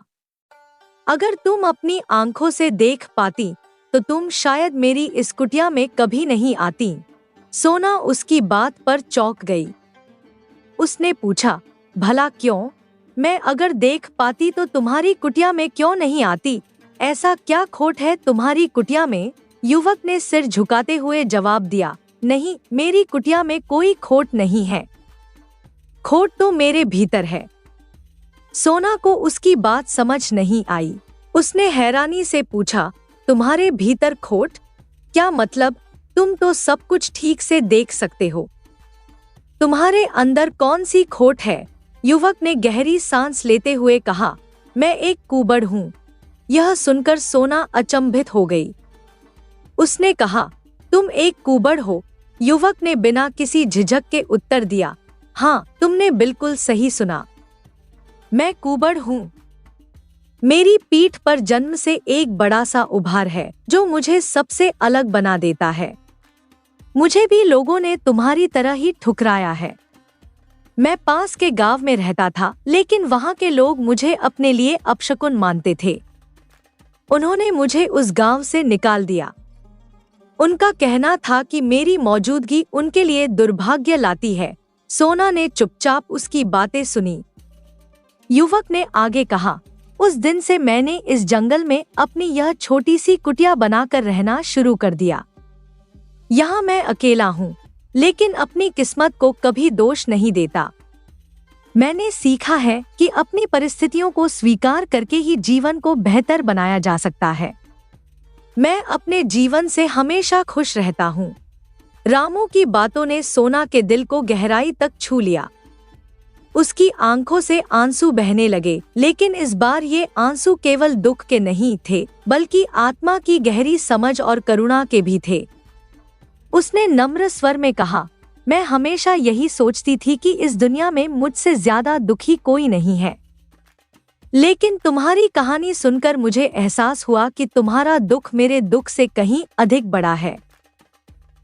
अगर तुम अपनी आंखों से देख पाती तो तुम शायद मेरी इस कुटिया में कभी नहीं आती। सोना उसकी बात पर चौंक गई। उसने पूछा, भला क्यों? मैं अगर देख पाती तो तुम्हारी कुटिया में क्यों नहीं आती? ऐसा क्या खोट है तुम्हारी कुटिया में? युवक ने सिर झुकाते हुए जवाब दिया, नहीं, मेरी कुटिया में कोई खोट नहीं है। खोट तो मेरे भीतर है। सोना को उसकी बात समझ नहीं आई। उसने हैरानी से पूछा, तुम्हारे भीतर खोट? क्या मतलब? तुम तो सब कुछ ठीक से देख सकते हो। तुम्हारे अंदर कौन सी खोट है? युवक ने गहरी सांस लेते हुए कहा, मैं एक कुबड़ हूँ। यह सुनकर सोना अचंभित हो गई। उसने कहा, तुम एक कुबड़ हो? युवक ने बिना किसी झिझक के उत्तर दिया, हाँ, तुमने बिल्कुल सही सुना। मैं कुबड़ हूँ। मेरी पीठ पर जन्म से एक बड़ा सा उभार है जो मुझे सबसे अलग बना देता है। मुझे भी लोगों ने तुम्हारी तरह ही ठुकराया है। मैं पास के गांव में रहता था, लेकिन वहां के लोग मुझे अपने लिए अपशकुन मानते थे। उन्होंने मुझे उस गांव से निकाल दिया। उनका कहना था कि मेरी मौजूदगी उनके लिए दुर्भाग्य लाती है। सोना ने चुपचाप उसकी बातें सुनी। युवक ने आगे कहा, उस दिन से मैंने इस जंगल में अपनी यह छोटी सी कुटिया बनाकर रहना शुरू कर दिया। यहाँ मैं अकेला हूँ, लेकिन अपनी किस्मत को कभी दोष नहीं देता। मैंने सीखा है कि अपनी परिस्थितियों को स्वीकार करके ही जीवन को बेहतर बनाया जा सकता है। मैं अपने जीवन से हमेशा खुश रहता हूँ। रामू की बातों ने सोना के दिल को गहराई तक छू लिया। उसकी आंखों से आंसू बहने लगे, लेकिन इस बार ये आंसू केवल दुख के नहीं थे, बल्कि आत्मा की गहरी समझ और करुणा के भी थे। उसने नम्र स्वर में कहा, मैं हमेशा यही सोचती थी कि इस दुनिया में मुझसे ज्यादा दुखी कोई नहीं है, लेकिन तुम्हारी कहानी सुनकर मुझे एहसास हुआ कि तुम्हारा दुख मेरे दुख से कहीं अधिक बड़ा है।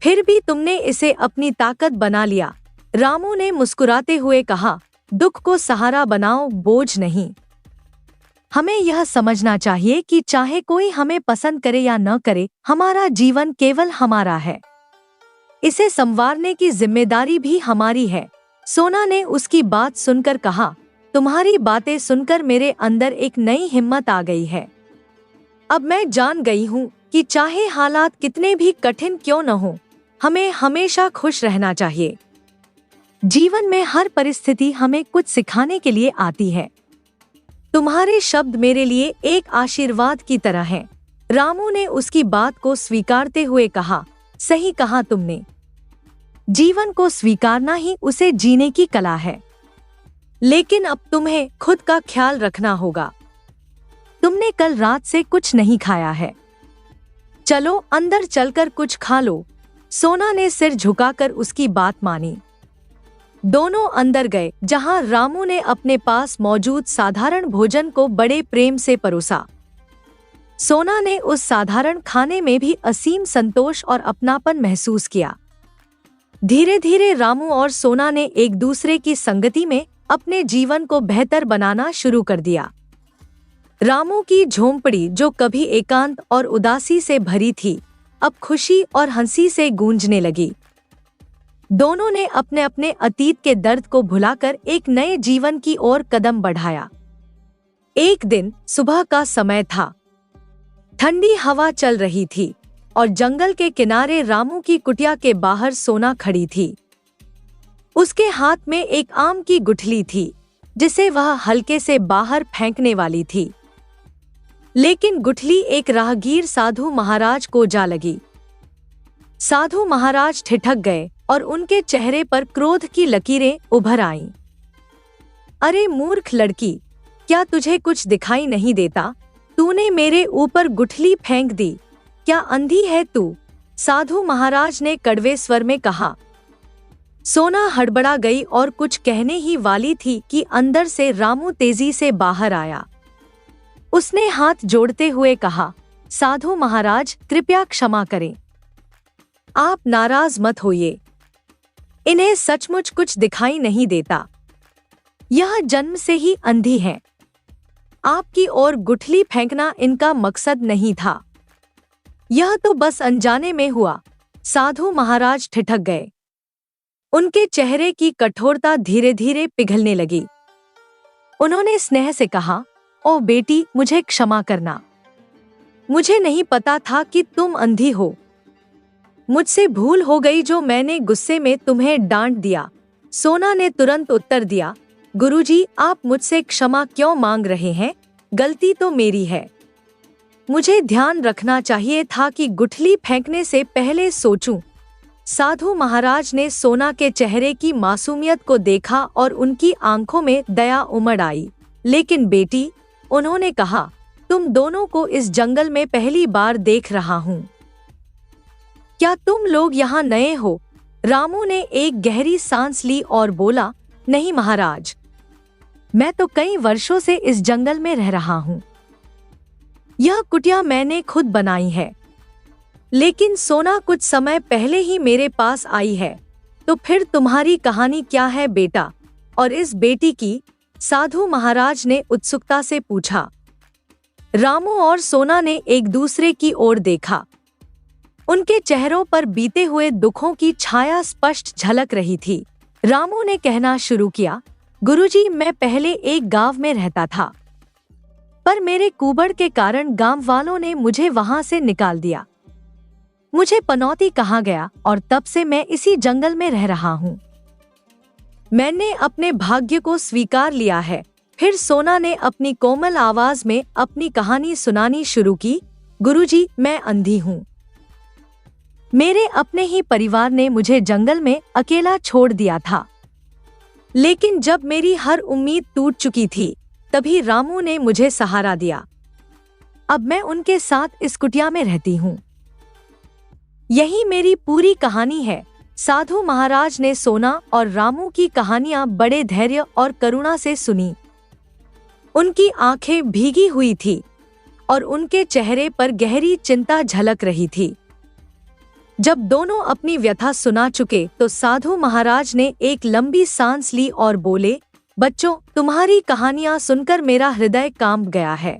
फिर भी तुमने इसे अपनी ताकत बना लिया। रामू ने मुस्कुराते हुए कहा, दुख को सहारा बनाओ, बोझ नहीं। हमें यह समझना चाहिए कि चाहे कोई हमें पसंद करे या न करे, हमारा जीवन केवल हमारा है। इसे संवारने की जिम्मेदारी भी हमारी है। सोना ने उसकी बात सुनकर कहा, तुम्हारी बातें सुनकर मेरे अंदर एक नई हिम्मत आ गई है। अब मैं जान गई हूँ कि चाहे हालात कितने भी कठिन क्यों न हो, हमें हमेशा खुश रहना चाहिए। जीवन में हर परिस्थिति हमें कुछ सिखाने के लिए आती है। तुम्हारे शब्द मेरे लिए एक आशीर्वाद की तरह हैं। रामू ने उसकी बात को स्वीकारते हुए कहा, सही कहा तुमने। जीवन को स्वीकारना ही उसे जीने की कला है। लेकिन अब तुम्हें खुद का ख्याल रखना होगा। तुमने कल रात से कुछ नहीं खाया है। चलो अंदर चलकर कुछ खा लो। सोना ने सिर झुकाकर उसकी बात मानी। दोनों अंदर गए, जहां रामू ने अपने पास मौजूद साधारण भोजन को बड़े प्रेम से परोसा। सोना ने उस साधारण खाने में भी असीम संतोष और अपनापन महसूस किया। धीरे धीरे रामू और सोना ने एक दूसरे की संगति में अपने जीवन को बेहतर बनाना शुरू कर दिया। रामू की झोंपड़ी, जो कभी एकांत और उदासी से भरी थी, अब खुशी और हंसी से गूंजने लगी। दोनों ने अपने अपने अतीत के दर्द को भुलाकर एक नए जीवन की ओर कदम बढ़ाया। एक दिन सुबह का समय था। ठंडी हवा चल रही थी और जंगल के किनारे रामू की कुटिया के बाहर सोना खड़ी थी। उसके हाथ में एक आम की गुठली थी, जिसे वह हल्के से बाहर फेंकने वाली थी, लेकिन गुठली एक राहगीर साधु महाराज को जा लगी। साधु महाराज ठिठक गए और उनके चेहरे पर क्रोध की लकीरें उभर आईं। अरे मूर्ख लड़की, क्या तुझे कुछ दिखाई नहीं देता? तूने मेरे ऊपर गुठली फेंक दी। क्या अंधी है तू? साधु महाराज ने कड़वे स्वर में कहा। सोना हड़बड़ा गई और कुछ कहने ही वाली थी कि अंदर से रामू तेजी से बाहर आया। उसने हाथ जोड़ते हुए कहा, साधु महाराज, कृपया क्षमा करें। आप नाराज मत होइए। इन्हें सचमुच कुछ दिखाई नहीं देता। यह जन्म से ही अंधी है। आपकी ओर गुठली फेंकना इनका मकसद नहीं था। यह तो बस अनजाने में हुआ। साधु महाराज ठिठक गए। उनके चेहरे की कठोरता धीरे धीरे पिघलने लगी। उन्होंने स्नेह से कहा, ओ बेटी, मुझे क्षमा करना। मुझे नहीं पता था कि तुम अंधी हो। मुझसे भूल हो गई जो मैंने गुस्से में तुम्हें डांट दिया। सोना ने तुरंत उत्तर दिया, गुरुजी, आप मुझसे क्षमा क्यों मांग रहे हैं? गलती तो मेरी है। मुझे ध्यान रखना चाहिए था कि गुठली फेंकने से पहले सोचूं। साधु महाराज ने सोना के चेहरे की मासूमियत को देखा और उनकी आंखों में दया उमड़ आई। लेकिन बेटी, उन्होंने कहा, तुम दोनों को इस जंगल में पहली बार देख रहा हूँ। क्या तुम लोग यहाँ नए हो? रामू ने एक गहरी सांस ली और बोला, नहीं महाराज, मैं तो कई वर्षों से इस जंगल में रह रहा हूँ। यह कुटिया मैंने खुद बनाई है, लेकिन सोना कुछ समय पहले ही मेरे पास आई है। तो फिर तुम्हारी कहानी क्या है बेटा, और इस बेटी की? साधु महाराज ने उत्सुकता से पूछा। रामू और सोना ने एक दूसरे की ओर देखा। उनके चेहरों पर बीते हुए दुखों की छाया स्पष्ट झलक रही थी। रामू ने कहना शुरू किया, गुरुजी, मैं पहले एक गांव में रहता था, पर मेरे कुबड़ के कारण गांव वालों ने मुझे वहां से निकाल दिया। मुझे पनौती कहा गया और तब से मैं इसी जंगल में रह रहा हूँ। मैंने अपने भाग्य को स्वीकार लिया है। फिर सोना ने अपनी कोमल आवाज में अपनी कहानी सुनानी शुरू की। गुरुजी, मैं अंधी हूँ। मेरे अपने ही परिवार ने मुझे जंगल में अकेला छोड़ दिया था, लेकिन जब मेरी हर उम्मीद टूट चुकी थी, तभी रामू ने मुझे सहारा दिया। अब मैं उनके साथ इस कुटिया में रहती हूँ। यही मेरी पूरी कहानी है। साधु महाराज ने सोना और रामू की कहानियां बड़े धैर्य और करुणा से सुनी। उनकी आंखें भीगी हुई थी और उनके चेहरे पर गहरी चिंता झलक रही थी। जब दोनों अपनी व्यथा सुना चुके तो साधु महाराज ने एक लंबी सांस ली और बोले, बच्चों, तुम्हारी कहानियां सुनकर मेरा हृदय कांप गया है।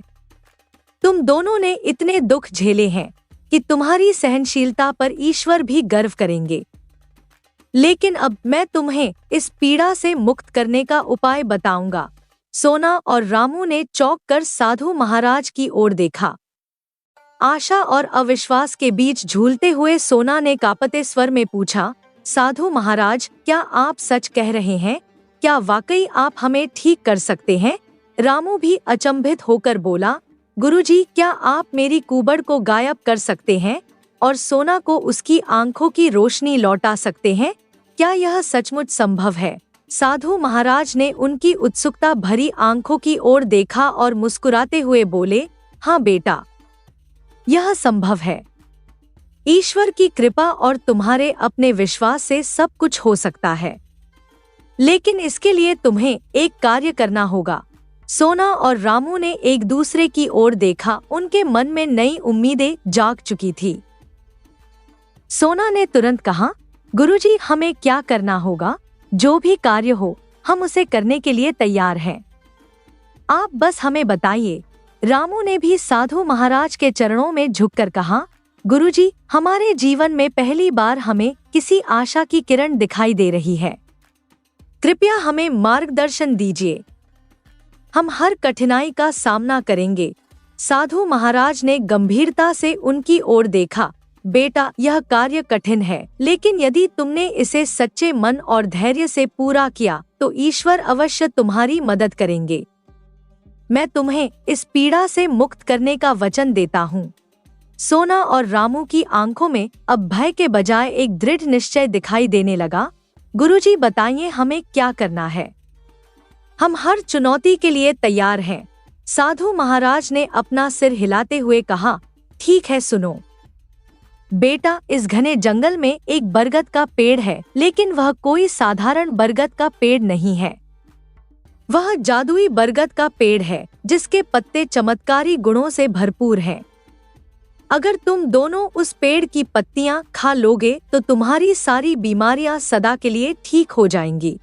तुम दोनों ने इतने दुख झेले हैं कि तुम्हारी सहनशीलता पर ईश्वर भी गर्व करेंगे। लेकिन अब मैं तुम्हें इस पीड़ा से मुक्त करने का उपाय बताऊंगा। सोना और रामू ने चौंक कर साधु महाराज की ओर देखा। आशा और अविश्वास के बीच झूलते हुए सोना ने कांपते स्वर में पूछा, साधु महाराज, क्या आप सच कह रहे हैं? क्या वाकई आप हमें ठीक कर सकते हैं? रामू भी अचंभित होकर बोला, गुरुजी, क्या आप मेरी कुबड़ को गायब कर सकते हैं और सोना को उसकी आंखों की रोशनी लौटा सकते हैं? क्या यह सचमुच संभव है? साधु महाराज ने उनकी उत्सुकता भरी आंखों की ओर देखा और मुस्कुराते हुए बोले, हाँ बेटा, यह संभव है। ईश्वर की कृपा और तुम्हारे अपने विश्वास से सब कुछ हो सकता है, लेकिन इसके लिए तुम्हें एक कार्य करना होगा। सोना और रामू ने एक दूसरे की ओर देखा। उनके मन में नई उम्मीदें जाग चुकी थी। सोना ने तुरंत कहा, गुरुजी, हमें क्या करना होगा? जो भी कार्य हो, हम उसे करने के लिए तैयार हैं। आप बस हमें बताइए। रामू ने भी साधु महाराज के चरणों में झुककर कहा, गुरुजी, हमारे जीवन में पहली बार हमें किसी आशा की किरण दिखाई दे रही है। कृपया हमें मार्गदर्शन दीजिए। हम हर कठिनाई का सामना करेंगे। साधु महाराज ने गंभीरता से उनकी ओर देखा। बेटा, यह कार्य कठिन है, लेकिन यदि तुमने इसे सच्चे मन और धैर्य से पूरा किया तो ईश्वर अवश्य तुम्हारी मदद करेंगे। मैं तुम्हें इस पीड़ा से मुक्त करने का वचन देता हूँ। सोना और रामू की आंखों में अब भय के बजाय एक दृढ़ निश्चय दिखाई देने लगा। गुरुजी, बताइए, हमें क्या करना है? हम हर चुनौती के लिए तैयार हैं। साधु महाराज ने अपना सिर हिलाते हुए कहा, ठीक है, सुनो। बेटा, इस घने जंगल में एक बरगद का पेड़ है, लेकिन वह कोई साधारण बरगद का पेड़ नहीं है। वह जादुई बरगद का पेड़ है, जिसके पत्ते चमत्कारी गुणों से भरपूर हैं। अगर तुम दोनों उस पेड़ की पत्तियां खा लोगे तो तुम्हारी सारी बीमारियां सदा के लिए ठीक हो जाएंगी।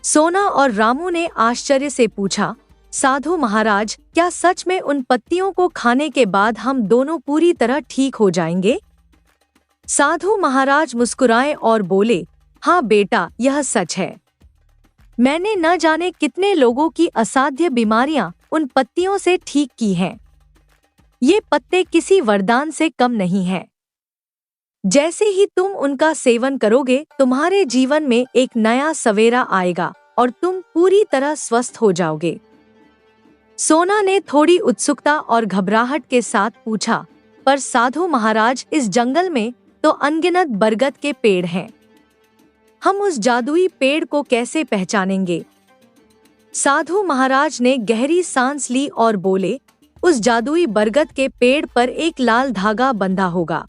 सोना और रामू ने आश्चर्य से पूछा, साधु महाराज, क्या सच में उन पत्तियों को खाने के बाद हम दोनों पूरी तरह ठीक हो जाएंगे? साधु महाराज मुस्कुराए और बोले, हाँ बेटा, यह सच है। मैंने न जाने कितने लोगों की असाध्य बीमारियां उन पत्तियों से ठीक की हैं। ये पत्ते किसी वरदान से कम नहीं हैं। जैसे ही तुम उनका सेवन करोगे, तुम्हारे जीवन में एक नया सवेरा आएगा और तुम पूरी तरह स्वस्थ हो जाओगे। सोना ने थोड़ी उत्सुकता और घबराहट के साथ पूछा, पर साधु महाराज, इस जंगल में तो अनगिनत बरगद के पेड़ हैं। हम उस जादुई पेड़ को कैसे पहचानेंगे? साधु महाराज ने गहरी सांस ली और बोले, उस जादुई बरगद के पेड़ पर एक लाल धागा बंधा होगा।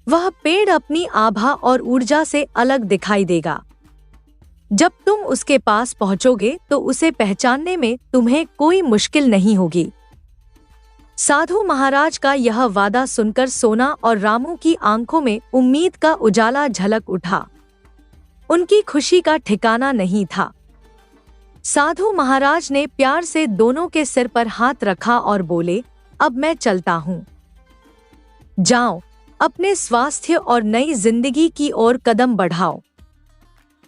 वह पेड़ अपनी आभा और ऊर्जा से अलग दिखाई देगा। जब तुम उसके पास पहुंचोगे तो उसे पहचानने में तुम्हें कोई मुश्किल नहीं होगी। साधु महाराज का यह वादा सुनकर सोना और रामू की आंखों में उम्मीद का उजाला झलक उठा। उनकी खुशी का ठिकाना नहीं था। साधु महाराज ने प्यार से दोनों के सिर पर हाथ रखा और बोले, अब मैं चलता हूँ। जाओ, अपने स्वास्थ्य और नई जिंदगी की ओर कदम बढ़ाओ।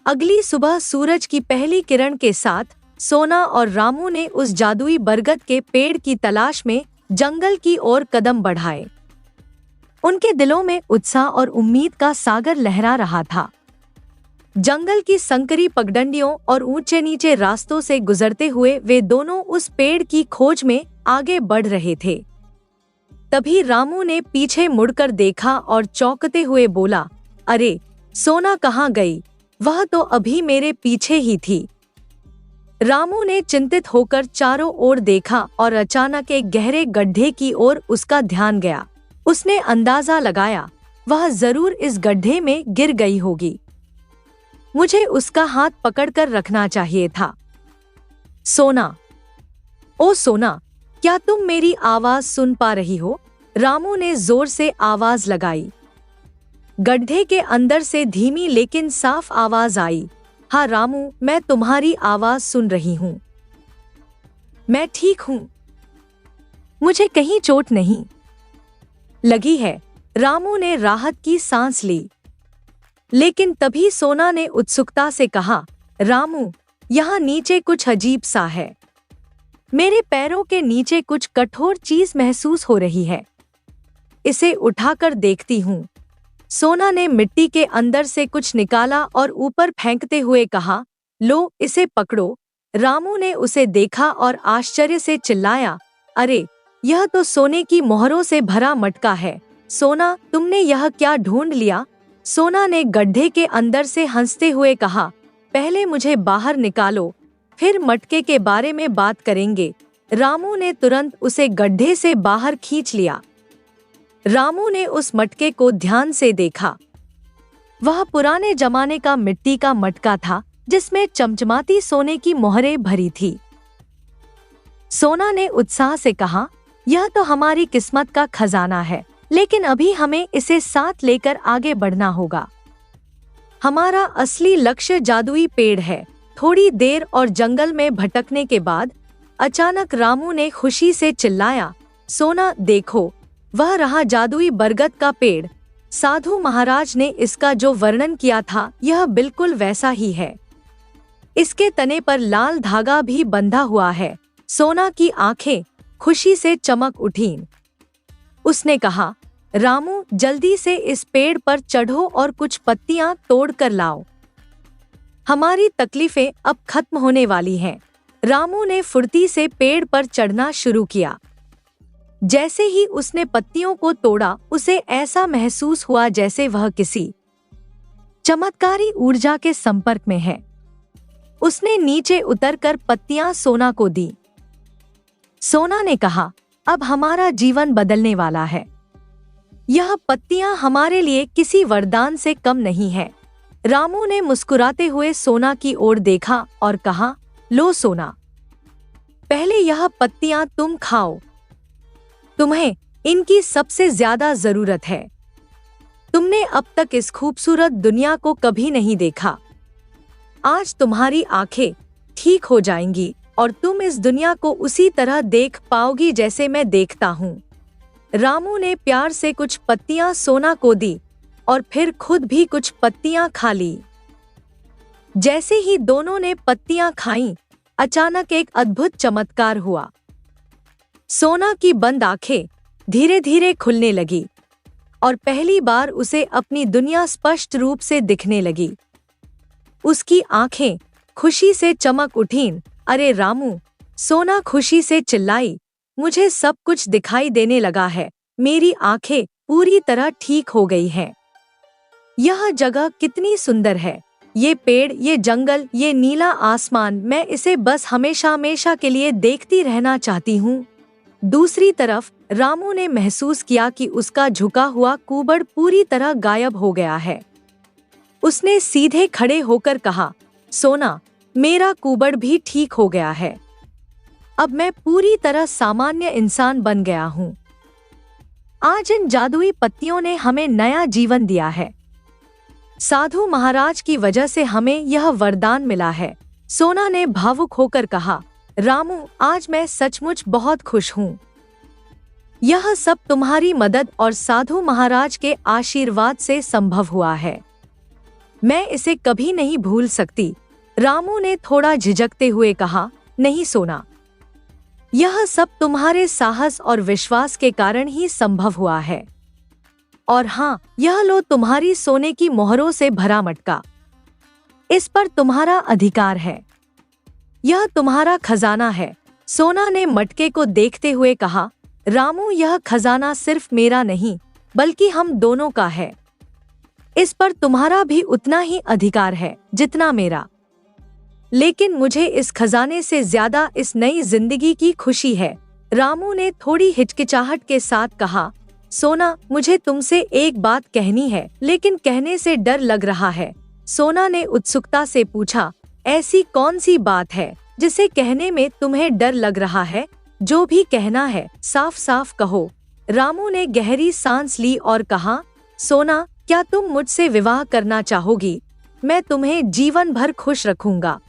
अगली सुबह सूरज की पहली किरण के साथ सोना और रामू ने उस जादुई बरगद के पेड़ की तलाश में जंगल की ओर कदम बढ़ाए। उनके दिलों में उत्साह और उम्मीद का सागर लहरा रहा था। जंगल की संकरी पगडंडियों और ऊंचे नीचे रास्तों से गुजरते हुए वे दोनों उस पेड़ की खोज में आगे बढ़ रहे थे। तभी रामू ने पीछे मुड़कर देखा और चौंकते हुए बोला, अरे सोना कहाँ गई? वह तो अभी मेरे पीछे ही थी। रामू ने चिंतित होकर चारों ओर देखा और अचानक एक गहरे गड्ढे की ओर उसका ध्यान गया। उसने अंदाजा लगाया, वह जरूर इस गड्ढे में गिर गई होगी। मुझे उसका हाथ पकड़कर रखना चाहिए था। सोना, ओ सोना, क्या तुम मेरी आवाज सुन पा रही हो? रामू ने जोर से आवाज लगाई। गड्ढे के अंदर से धीमी लेकिन साफ आवाज आई, हाँ रामू, मैं तुम्हारी आवाज सुन रही हूँ। मैं ठीक हूँ। मुझे कहीं चोट नहीं लगी है। रामू ने राहत की सांस ली। लेकिन तभी सोना ने उत्सुकता से कहा, रामू, यहाँ नीचे कुछ अजीब सा है। मेरे पैरों के नीचे कुछ कठोर चीज महसूस हो रही है। इसे उठाकर देखती हूँ। सोना ने मिट्टी के अंदर से कुछ निकाला और ऊपर फेंकते हुए कहा, लो इसे पकड़ो। रामू ने उसे देखा और आश्चर्य से चिल्लाया, अरे यह तो सोने की मोहरों से भरा मटका है। सोना, तुमने यह क्या ढूंढ लिया? सोना ने गड्ढे के अंदर से हंसते हुए कहा, पहले मुझे बाहर निकालो, फिर मटके के बारे में बात करेंगे। रामू ने तुरंत उसे गड्ढे से बाहर खींच लिया। रामू ने उस मटके को ध्यान से देखा। वह पुराने जमाने का मिट्टी का मटका था जिसमें चमचमाती सोने की मोहरें भरी थी। सोना ने उत्साह से कहा, यह तो हमारी किस्मत का खजाना है, लेकिन अभी हमें इसे साथ लेकर आगे बढ़ना होगा। हमारा असली लक्ष्य जादुई पेड़ है। थोड़ी देर और जंगल में भटकने के बाद अचानक रामू ने खुशी से चिल्लाया, सोना देखो, वह रहा जादुई बरगद का पेड़। साधु महाराज ने इसका जो वर्णन किया था यह बिल्कुल वैसा ही है। इसके तने पर लाल धागा भी बंधा हुआ है। सोना की आंखें खुशी से चमक उठीं। उसने कहा, रामू, जल्दी से इस पेड़ पर चढ़ो और कुछ पत्तियां तोड़ कर लाओ। हमारी तकलीफें अब खत्म होने वाली हैं। रामू ने फुर्ती से पेड़ पर चढ़ना शुरू किया। जैसे ही उसने पत्तियों को तोड़ा, उसे ऐसा महसूस हुआ जैसे वह किसी चमत्कारी ऊर्जा के संपर्क में है। उसने नीचे उतरकर पत्तियां सोना को दी। सोना ने कहा, अब हमारा जीवन बदलने वाला है। यह पत्तियां हमारे लिए किसी वरदान से कम नहीं है। रामू ने मुस्कुराते हुए सोना की ओर देखा और कहा, लो सोना, पहले यह पत्तियां तुम खाओ। तुम्हें इनकी सबसे ज्यादा जरूरत है। तुमने अब तक इस खूबसूरत दुनिया को कभी नहीं देखा। आज तुम्हारी आंखें ठीक हो जाएंगी और तुम इस दुनिया को उसी तरह देख पाओगी जैसे मैं देखता हूँ। रामू ने प्यार से कुछ पत्तियां सोना को दी और फिर खुद भी कुछ पत्तियां खा ली। जैसे ही दोनों ने पत्तियां खाईं, अचानक एक अद्भुत चमत्कार हुआ। सोना की बंद आंखें धीरे धीरे खुलने लगी और पहली बार उसे अपनी दुनिया स्पष्ट रूप से दिखने लगी। उसकी आंखें खुशी से चमक उठीं। अरे रामू, सोना खुशी से चिल्लाई, मुझे सब कुछ दिखाई देने लगा है। मेरी आंखें पूरी तरह ठीक हो गई हैं। यह जगह कितनी सुंदर है, ये पेड़, ये जंगल, ये नीला आसमान, मैं इसे बस हमेशा हमेशा के लिए देखती रहना चाहती हूँ। दूसरी तरफ रामू ने महसूस किया कि उसका झुका हुआ कूबड़ पूरी तरह गायब हो गया है। उसने सीधे खड़े होकर कहा, सोना, मेरा कूबड़ भी ठीक हो गया है। अब मैं पूरी तरह सामान्य इंसान बन गया हूँ। आज इन जादुई पत्तियों ने हमें नया जीवन दिया है। साधु महाराज की वजह से हमें यह वरदान मिला है। सोना ने भावुक होकर कहा, रामू, आज मैं सचमुच बहुत खुश हूँ। यह सब तुम्हारी मदद और साधु महाराज के आशीर्वाद से संभव हुआ है। मैं इसे कभी नहीं भूल सकती। रामू ने थोड़ा झिझकते हुए कहा, नहीं सोना, यह सब तुम्हारे साहस और विश्वास के कारण ही संभव हुआ है। और हाँ, यह लो तुम्हारी सोने की मोहरों से भरा मटका। इस पर तुम्हारा अधिकार है। यह तुम्हारा खजाना है। सोना ने मटके को देखते हुए कहा, रामू, यह खजाना सिर्फ मेरा नहीं बल्कि हम दोनों का है। इस पर तुम्हारा भी उतना ही अधिकार है जितना मेरा। लेकिन मुझे इस खजाने से ज्यादा इस नई जिंदगी की खुशी है। रामू ने थोड़ी हिचकिचाहट के साथ कहा, सोना, मुझे तुमसे एक बात कहनी है, लेकिन कहने से डर लग रहा है। सोना ने उत्सुकता से पूछा, ऐसी कौन सी बात है जिसे कहने में तुम्हें डर लग रहा है? जो भी कहना है साफ साफ कहो। रामू ने गहरी सांस ली और कहा, सोना, क्या तुम मुझसे विवाह करना चाहोगी? मैं तुम्हें जीवन भर खुश रखूंगा।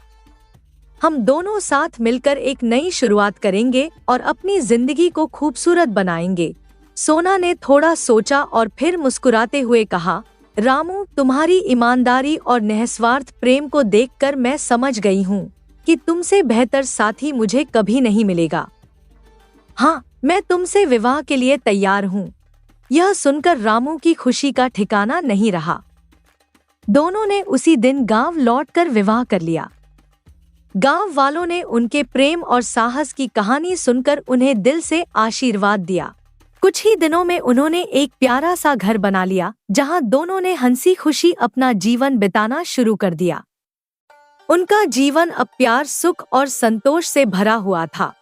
हम दोनों साथ मिलकर एक नई शुरुआत करेंगे और अपनी जिंदगी को खूबसूरत बनाएंगे। सोना ने थोड़ा सोचा और फिर मुस्कुराते हुए कहा, रामू, तुम्हारी ईमानदारी और निस्वार्थ प्रेम को देखकर मैं समझ गई हूँ कि तुमसे बेहतर साथी मुझे कभी नहीं मिलेगा। हाँ, मैं तुमसे विवाह के लिए तैयार हूँ। यह सुनकर रामू की खुशी का ठिकाना नहीं रहा। दोनों ने उसी दिन गांव लौटकर विवाह कर लिया। गांव वालों ने उनके प्रेम और साहस की कहानी सुनकर उन्हें दिल से आशीर्वाद दिया। कुछ ही दिनों में उन्होंने एक प्यारा सा घर बना लिया, जहां दोनों ने हंसी खुशी अपना जीवन बिताना शुरू कर दिया। उनका जीवन अब प्यार, सुख और संतोष से भरा हुआ था।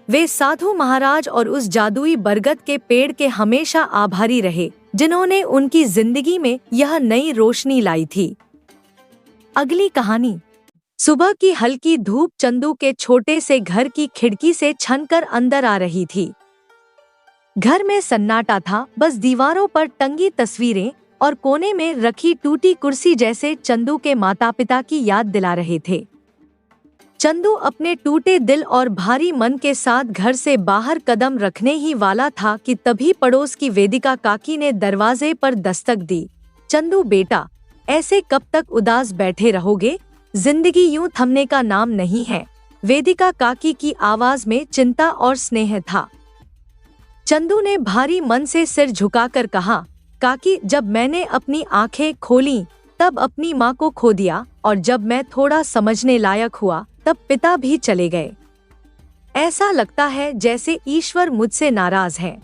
वे साधु महाराज और उस जादुई बरगद के पेड़ के हमेशा आभारी रहे, जिन्होंने उनकी जिंदगी में यह नई रोशनी लाई थी। अगली कहानी। सुबह की हल्की धूप चंदू के छोटे से घर की खिड़की से छनकर अंदर आ रही थी। घर में सन्नाटा था, बस दीवारों पर टंगी तस्वीरें और कोने में रखी टूटी कुर्सी जैसे चंदू के माता पिता की याद दिला रहे थे। चंदू अपने टूटे दिल और भारी मन के साथ घर से बाहर कदम रखने ही वाला था कि तभी पड़ोस की वेदिका काकी ने दरवाजे पर दस्तक दी। चंदू बेटा, ऐसे कब तक उदास बैठे रहोगे? जिंदगी यूं थमने का नाम नहीं है। वेदिका काकी की आवाज में चिंता और स्नेह था। चंदू ने भारी मन से सिर झुकाकर कहा, काकी, जब मैंने अपनी आंखें खोलीं तब अपनी माँ को खो दिया, और जब मैं थोड़ा समझने लायक हुआ तब पिता भी चले गए। ऐसा लगता है जैसे ईश्वर मुझसे नाराज है।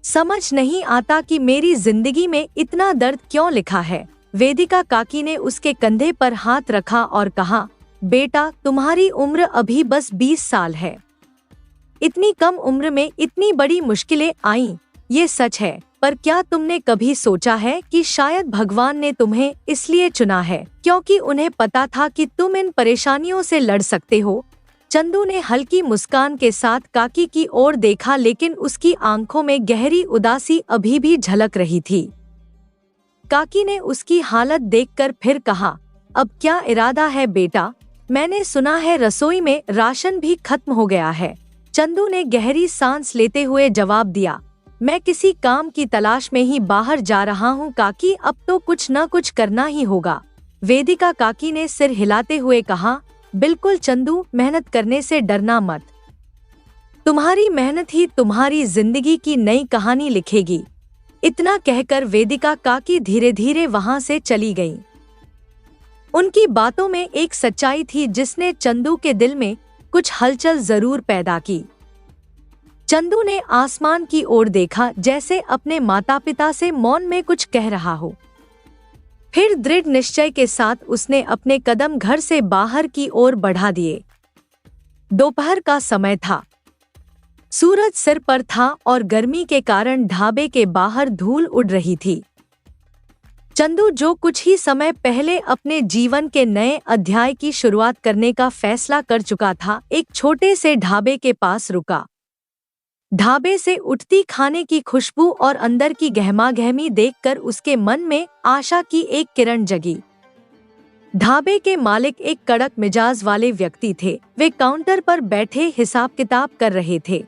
समझ नहीं आता कि मेरी जिंदगी में इतना दर्द क्यों लिखा है। वेदिका काकी ने उसके कंधे पर हाथ रखा और कहा, बेटा, तुम्हारी उम्र अभी बस 20 साल है। इतनी कम उम्र में इतनी बड़ी मुश्किलें आईं, ये सच है, पर क्या तुमने कभी सोचा है कि शायद भगवान ने तुम्हें इसलिए चुना है क्योंकि उन्हें पता था कि तुम इन परेशानियों से लड़ सकते हो? चंदू ने हल्की मुस्कान के साथ काकी की ओर देखा, लेकिन उसकी आंखों में गहरी उदासी अभी भी झलक रही थी। काकी ने उसकी हालत देखकर फिर कहा, अब क्या इरादा है बेटा? मैंने सुना है रसोई में राशन भी खत्म हो गया है। चंदू ने गहरी सांस लेते हुए जवाब दिया, मैं किसी काम की तलाश में ही बाहर जा रहा हूँ काकी, अब तो कुछ न कुछ करना ही होगा। वेदिका काकी ने सिर हिलाते हुए कहा, बिल्कुल चंदू, मेहनत करने से डरना मत। तुम्हारी मेहनत ही तुम्हारी जिंदगी की नई कहानी लिखेगी। इतना कहकर वेदिका काकी धीरे धीरे वहां से चली गईं। उनकी बातों में एक सच्चाई थी जिसने चंदू के दिल में कुछ हलचल जरूर पैदा की। चंदू ने आसमान की ओर देखा, जैसे अपने माता पिता से मौन में कुछ कह रहा हो। फिर दृढ़ निश्चय के साथ उसने अपने कदम घर से बाहर की ओर बढ़ा दिए। दोपहर का समय था। सूरज सिर पर था और गर्मी के कारण ढाबे के बाहर धूल उड़ रही थी। चंदू, जो कुछ ही समय पहले अपने जीवन के नए अध्याय की शुरुआत करने का फैसला कर चुका था, एक छोटे से ढाबे के पास रुका। ढाबे से उठती खाने की खुशबू और अंदर की गहमागहमी देखकर उसके मन में आशा की एक किरण जगी। ढाबे के मालिक एक कड़क मिजाज वाले व्यक्ति थे। वे काउंटर पर बैठे हिसाब किताब कर रहे थे।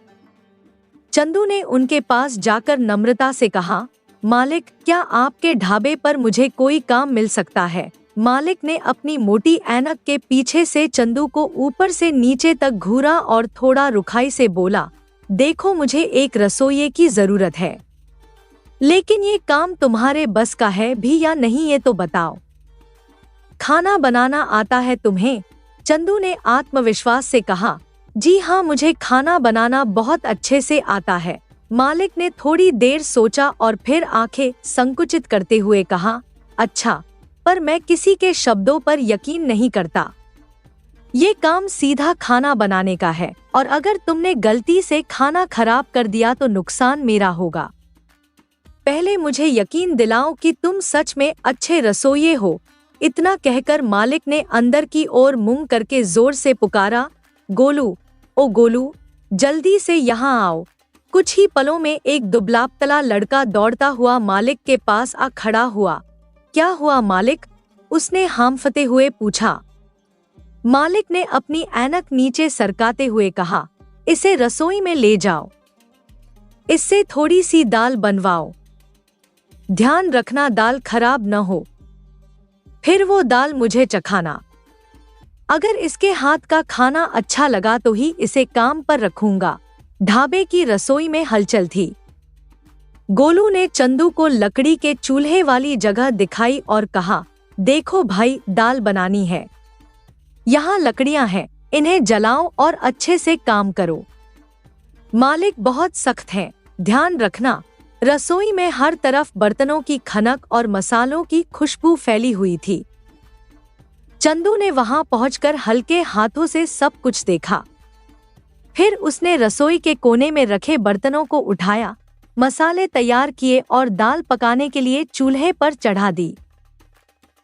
चंदू ने उनके पास जाकर नम्रता से कहा, मालिक, क्या आपके ढाबे पर मुझे कोई काम मिल सकता है? मालिक ने अपनी मोटी ऐनक के पीछे से चंदू को ऊपर से नीचे तक घूरा और थोड़ा रुखाई से बोला, देखो, मुझे एक रसोइये की जरूरत है, लेकिन ये काम तुम्हारे बस का है भी या नहीं ये तो बताओ। खाना बनाना आता है तुम्हें? चंदू ने आत्मविश्वास से कहा, जी हाँ, मुझे खाना बनाना बहुत अच्छे से आता है। मालिक ने थोड़ी देर सोचा और फिर आंखें संकुचित करते हुए कहा, अच्छा, पर मैं किसी के शब्दों पर यकीन नहीं करता। ये काम सीधा खाना बनाने का है और अगर तुमने गलती से खाना खराब कर दिया तो नुकसान मेरा होगा। पहले मुझे यकीन दिलाओ कि तुम सच में अच्छे रसोइये हो। इतना कहकर मालिक ने अंदर की ओर मुंह करके जोर से पुकारा, गोलू, ओ गोलू, जल्दी से यहाँ आओ। कुछ ही पलों में एक दुबला-पतला लड़का दौड़ता हुआ मालिक के पास आ खड़ा हुआ। क्या हुआ मालिक? उसने हांफते हुए पूछा। मालिक ने अपनी ऐनक नीचे सरकाते हुए कहा, इसे रसोई में ले जाओ, इससे थोड़ी सी दाल बनवाओ। ध्यान रखना दाल खराब न हो। फिर वो दाल मुझे चखाना। अगर इसके हाथ का खाना अच्छा लगा तो ही इसे काम पर रखूंगा। ढाबे की रसोई में हलचल थी। गोलू ने चंदू को लकड़ी के चूल्हे वाली जगह दिखाई और कहा, देखो भाई, दाल बनानी है। यहाँ लकड़ियां हैं, इन्हें जलाओ और अच्छे से काम करो। मालिक बहुत सख्त हैं, ध्यान रखना। रसोई में हर तरफ बर्तनों की खनक और मसालों की खुशबू फैली हुई थी। चंदू ने वहां पहुंचकर हल्के हाथों से सब कुछ देखा। फिर उसने रसोई के कोने में रखे बर्तनों को उठाया, मसाले तैयार किए और दाल पकाने के लिए चूल्हे पर चढ़ा दी।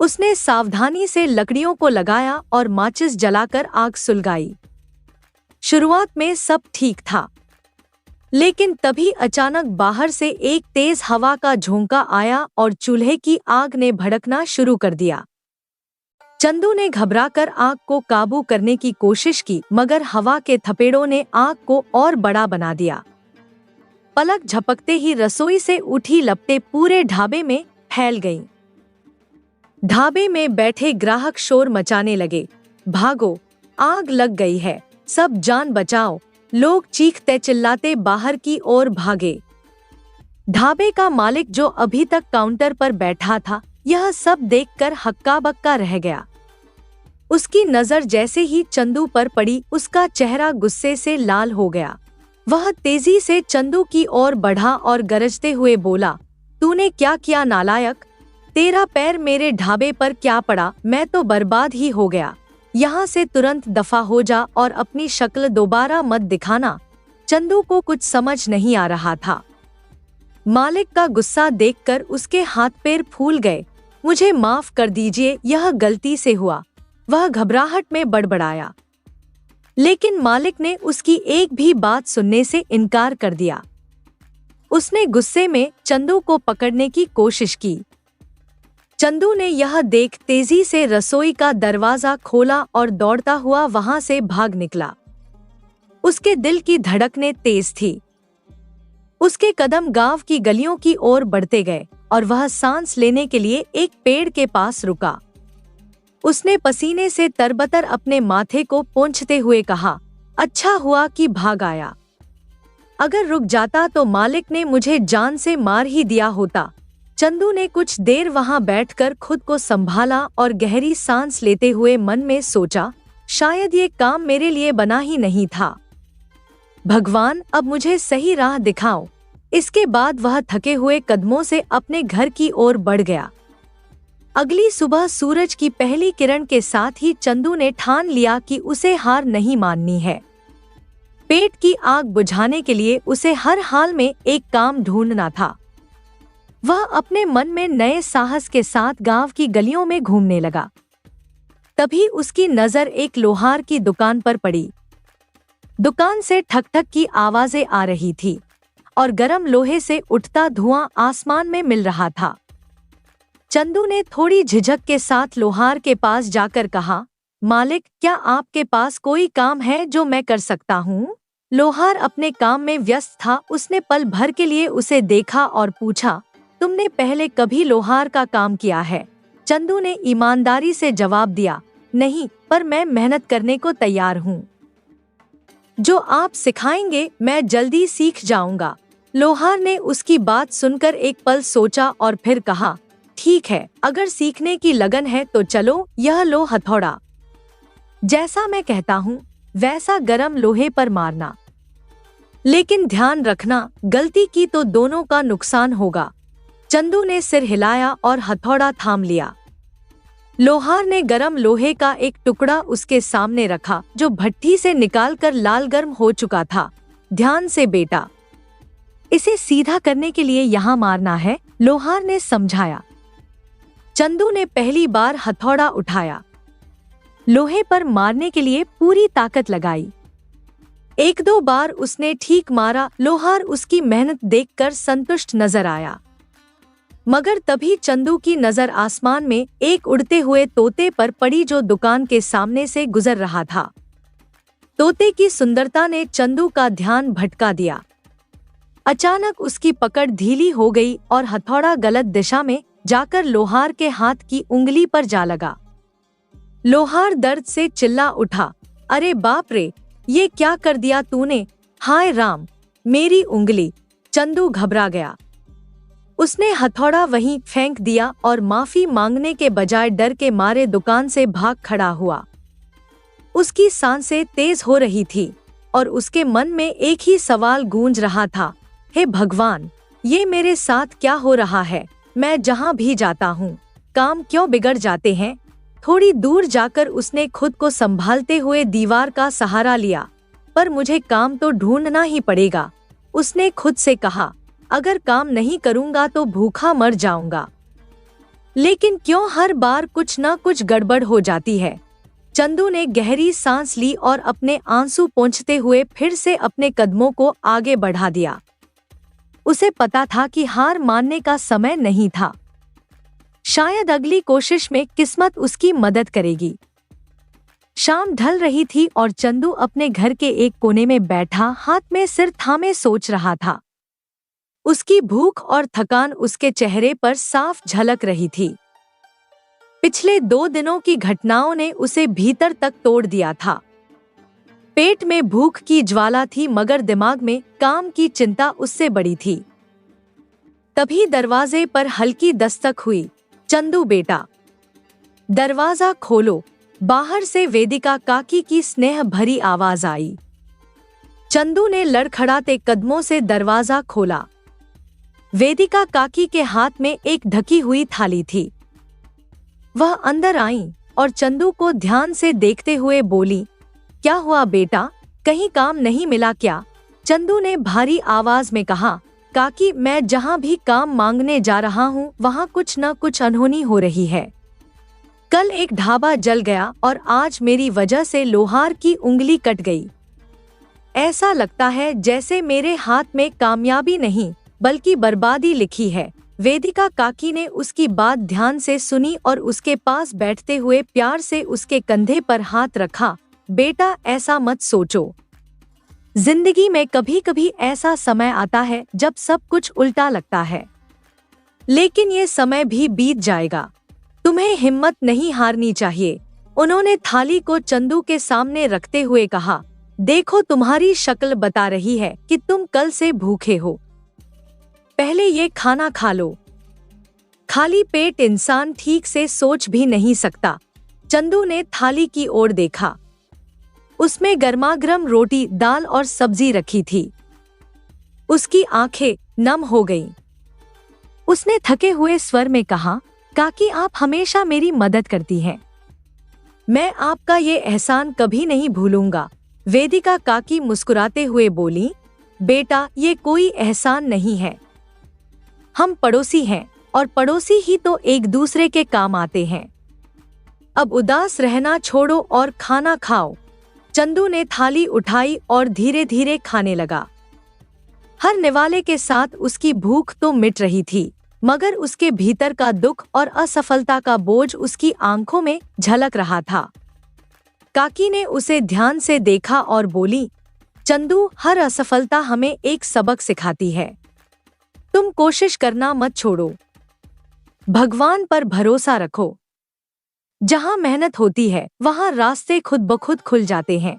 उसने सावधानी से लकड़ियों को लगाया और माचिस जलाकर आग सुलगाई। शुरुआत में सब ठीक था, लेकिन तभी अचानक बाहर से एक तेज हवा का झोंका आया और चूल्हे की आग ने भड़कना शुरू कर दिया। चंदू ने घबराकर आग को काबू करने की कोशिश की, मगर हवा के थपेड़ों ने आग को और बड़ा बना दिया। पलक झपकते ही रसोई से उठी लपटें पूरे ढाबे में फैल गईं। ढाबे में बैठे ग्राहक शोर मचाने लगे, भागो, आग लग गई है, सब जान बचाओ। लोग चीखते चिल्लाते बाहर की ओर भागे। ढाबे का मालिक, जो अभी तक काउंटर पर बैठा था, यह सब देखकर हक्का बक्का रह गया। उसकी नजर जैसे ही चंदू पर पड़ी, उसका चेहरा गुस्से से लाल हो गया। वह तेजी से चंदू की ओर बढ़ा और गरजते हुए बोला, तूने क्या किया नालायक? तेरा पैर मेरे ढाबे पर क्या पड़ा? मैं तो बर्बाद ही हो गया। यहाँ से तुरंत दफा हो जा और अपनी शक्ल दोबारा मत दिखाना। चंदू को कुछ समझ नहीं आ रहा था। मालिक का गुस्सा देखकर उसके हाथ पैर फूल गए। मुझे माफ कर दीजिए, यह गलती से हुआ, वह घबराहट में बड़बड़ाया। लेकिन मालिक ने उसकी एक भी बात सुनने से इनकार कर दिया। उसने गुस्से में चंदू को पकड़ने की कोशिश की। चंदू ने यह देख तेजी से रसोई का दरवाजा खोला और दौड़ता हुआ वहां से भाग निकला। उसके दिल की धड़कनें तेज थी। उसके कदम गांव की गलियों की ओर बढ़ते गए और वह सांस लेने के लिए एक पेड़ के पास रुका। उसने पसीने से तरबतर अपने माथे को पोंछते हुए कहा, अच्छा हुआ कि भाग आया। अगर रुक जाता तो मालिक ने मुझे जान से मार ही दिया होता। चंदू ने कुछ देर वहां बैठकर खुद को संभाला और गहरी सांस लेते हुए मन में सोचा, शायद ये काम मेरे लिए बना ही नहीं था। भगवान, अब मुझे सही राह दिखाओ। इसके बाद वह थके हुए कदमों से अपने घर की ओर बढ़ गया। अगली सुबह सूरज की पहली किरण के साथ ही चंदू ने ठान लिया कि उसे हार नहीं माननी है। पेट की आग बुझाने के लिए उसे हर हाल में एक काम ढूंढना था। वह अपने मन में नए साहस के साथ गांव की गलियों में घूमने लगा। तभी उसकी नजर एक लोहार की दुकान पर पड़ी। दुकान से ठक ठक की आवाजें आ रही थी और गर्म लोहे से उठता धुआं आसमान में मिल रहा था। चंदू ने थोड़ी झिझक के साथ लोहार के पास जाकर कहा, मालिक, क्या आपके पास कोई काम है जो मैं कर सकता हूँ? लोहार अपने काम में व्यस्त था। उसने पल भर के लिए उसे देखा और पूछा, तुमने पहले कभी लोहार का काम किया है? चंदू ने ईमानदारी से जवाब दिया, नहीं, पर मैं मेहनत करने को तैयार हूँ। जो आप सिखाएंगे मैं जल्दी सीख जाऊंगा। लोहार ने उसकी बात सुनकर एक पल सोचा और फिर कहा, ठीक है, अगर सीखने की लगन है तो चलो, यह लो हथौड़ा। जैसा मैं कहता हूँ वैसा गरम लोहे पर मारना, लेकिन ध्यान रखना, गलती की तो दोनों का नुकसान होगा। चंदू ने सिर हिलाया और हथौड़ा थाम लिया। लोहार ने गरम लोहे का एक टुकड़ा उसके सामने रखा जो भट्ठी से निकालकर लाल गर्म हो चुका था। ध्यान से बेटा, इसे सीधा करने के लिए यहाँ मारना है, लोहार ने समझाया। चंदू ने पहली बार हथौड़ा उठाया, लोहे पर मारने के लिए पूरी ताकत लगाई। एक दो बार उसने ठीक मारा। लोहार उसकी मेहनत देखकर संतुष्ट नजर आया, मगर तभी चंदू की नजर आसमान में एक उड़ते हुए तोते पर पड़ी जो दुकान के सामने से गुजर रहा था। तोते की सुंदरता ने चंदू का ध्यान भटका दिया। अचानक उसकी पकड़ ढीली हो गई और हथौड़ा गलत दिशा में जाकर लोहार के हाथ की उंगली पर जा लगा। लोहार दर्द से चिल्ला उठा, अरे बाप रे, ये क्या कर दिया तूने? हाय राम, मेरी उंगली! चंदू घबरा गया। उसने हथौड़ा वहीं फेंक दिया और माफी मांगने के बजाय डर के मारे दुकान से भाग खड़ा हुआ। उसकी सांसें तेज हो रही थी और उसके मन में एक ही सवाल गूंज रहा था, हे भगवान, ये मेरे साथ क्या हो रहा है? मैं जहाँ भी जाता हूँ काम क्यों बिगड़ जाते हैं? थोड़ी दूर जाकर उसने खुद को संभालते हुए दीवार का सहारा लिया। पर मुझे काम तो ढूंढना ही पड़ेगा, उसने खुद से कहा। अगर काम नहीं करूंगा तो भूखा मर जाऊंगा। लेकिन क्यों हर बार कुछ न कुछ गड़बड़ हो जाती है? चंदू ने गहरी सांस ली और अपने आंसू पोंछते हुए फिर से अपने कदमों को आगे बढ़ा दिया। उसे पता था कि हार मानने का समय नहीं था। शायद अगली कोशिश में किस्मत उसकी मदद करेगी। शाम ढल रही थी और चंदू अपने घर के एक कोने में बैठा हाथ में सिर थामे सोच रहा था। उसकी भूख और थकान उसके चेहरे पर साफ झलक रही थी। पिछले 2 दिनों की घटनाओं ने उसे भीतर तक तोड़ दिया था। पेट में भूख की ज्वाला थी मगर दिमाग में काम की चिंता उससे बड़ी थी। तभी दरवाजे पर हल्की दस्तक हुई। चंदू बेटा, दरवाजा खोलो। बाहर से वेदिका काकी की स्नेह भरी आवाज आई। चंदू ने लड़खड़ाते कदमों से दरवाजा खोला। वेदिका काकी के हाथ में एक ढकी हुई थाली थी। वह अंदर आई और चंदू को ध्यान से देखते हुए बोली, क्या हुआ बेटा, कहीं काम नहीं मिला क्या? चंदू ने भारी आवाज में कहा, काकी, मैं जहाँ भी काम मांगने जा रहा हूँ वहाँ कुछ न कुछ अनहोनी हो रही है। कल एक ढाबा जल गया और आज मेरी वजह से लोहार की उंगली कट गई। ऐसा लगता है जैसे मेरे हाथ में कामयाबी नहीं बल्कि बर्बादी लिखी है। वेदिका काकी ने उसकी बात ध्यान से सुनी और उसके पास बैठते हुए प्यार से उसके कंधे पर हाथ रखा। बेटा, ऐसा मत सोचो। जिंदगी में कभी कभी ऐसा समय आता है जब सब कुछ उल्टा लगता है, लेकिन ये समय भी बीत जाएगा। तुम्हें हिम्मत नहीं हारनी चाहिए। उन्होंने थाली को चंदू के सामने रखते हुए कहा, देखो, तुम्हारी शक्ल बता रही है कि तुम कल से भूखे हो। पहले ये खाना खा लो। खाली पेट इंसान ठीक से सोच भी नहीं सकता। चंदू ने थाली की ओर देखा। उसमें गर्मागर्म रोटी, दाल और सब्जी रखी थी। उसकी आंखें नम हो गईं। उसने थके हुए स्वर में कहा, काकी, आप हमेशा मेरी मदद करती हैं। मैं आपका ये एहसान कभी नहीं भूलूंगा। वेदिका काकी मुस्कुराते हुए बोली, बेटा, ये कोई एहसान नहीं है। हम पड़ोसी हैं और पड़ोसी ही तो एक दूसरे के काम आते हैं। अब उदास रहना छोड़ो और खाना खाओ। चंदू ने थाली उठाई और धीरे धीरे खाने लगा। हर निवाले के साथ उसकी भूख तो मिट रही थी, मगर उसके भीतर का दुख और असफलता का बोझ उसकी आंखों में झलक रहा था। काकी ने उसे ध्यान से देखा और बोली, चंदू, हर असफलता हमें एक सबक सिखाती है। तुम कोशिश करना मत छोड़ो। भगवान पर भरोसा रखो। जहां मेहनत होती है वहां रास्ते खुद ब खुद खुल जाते हैं।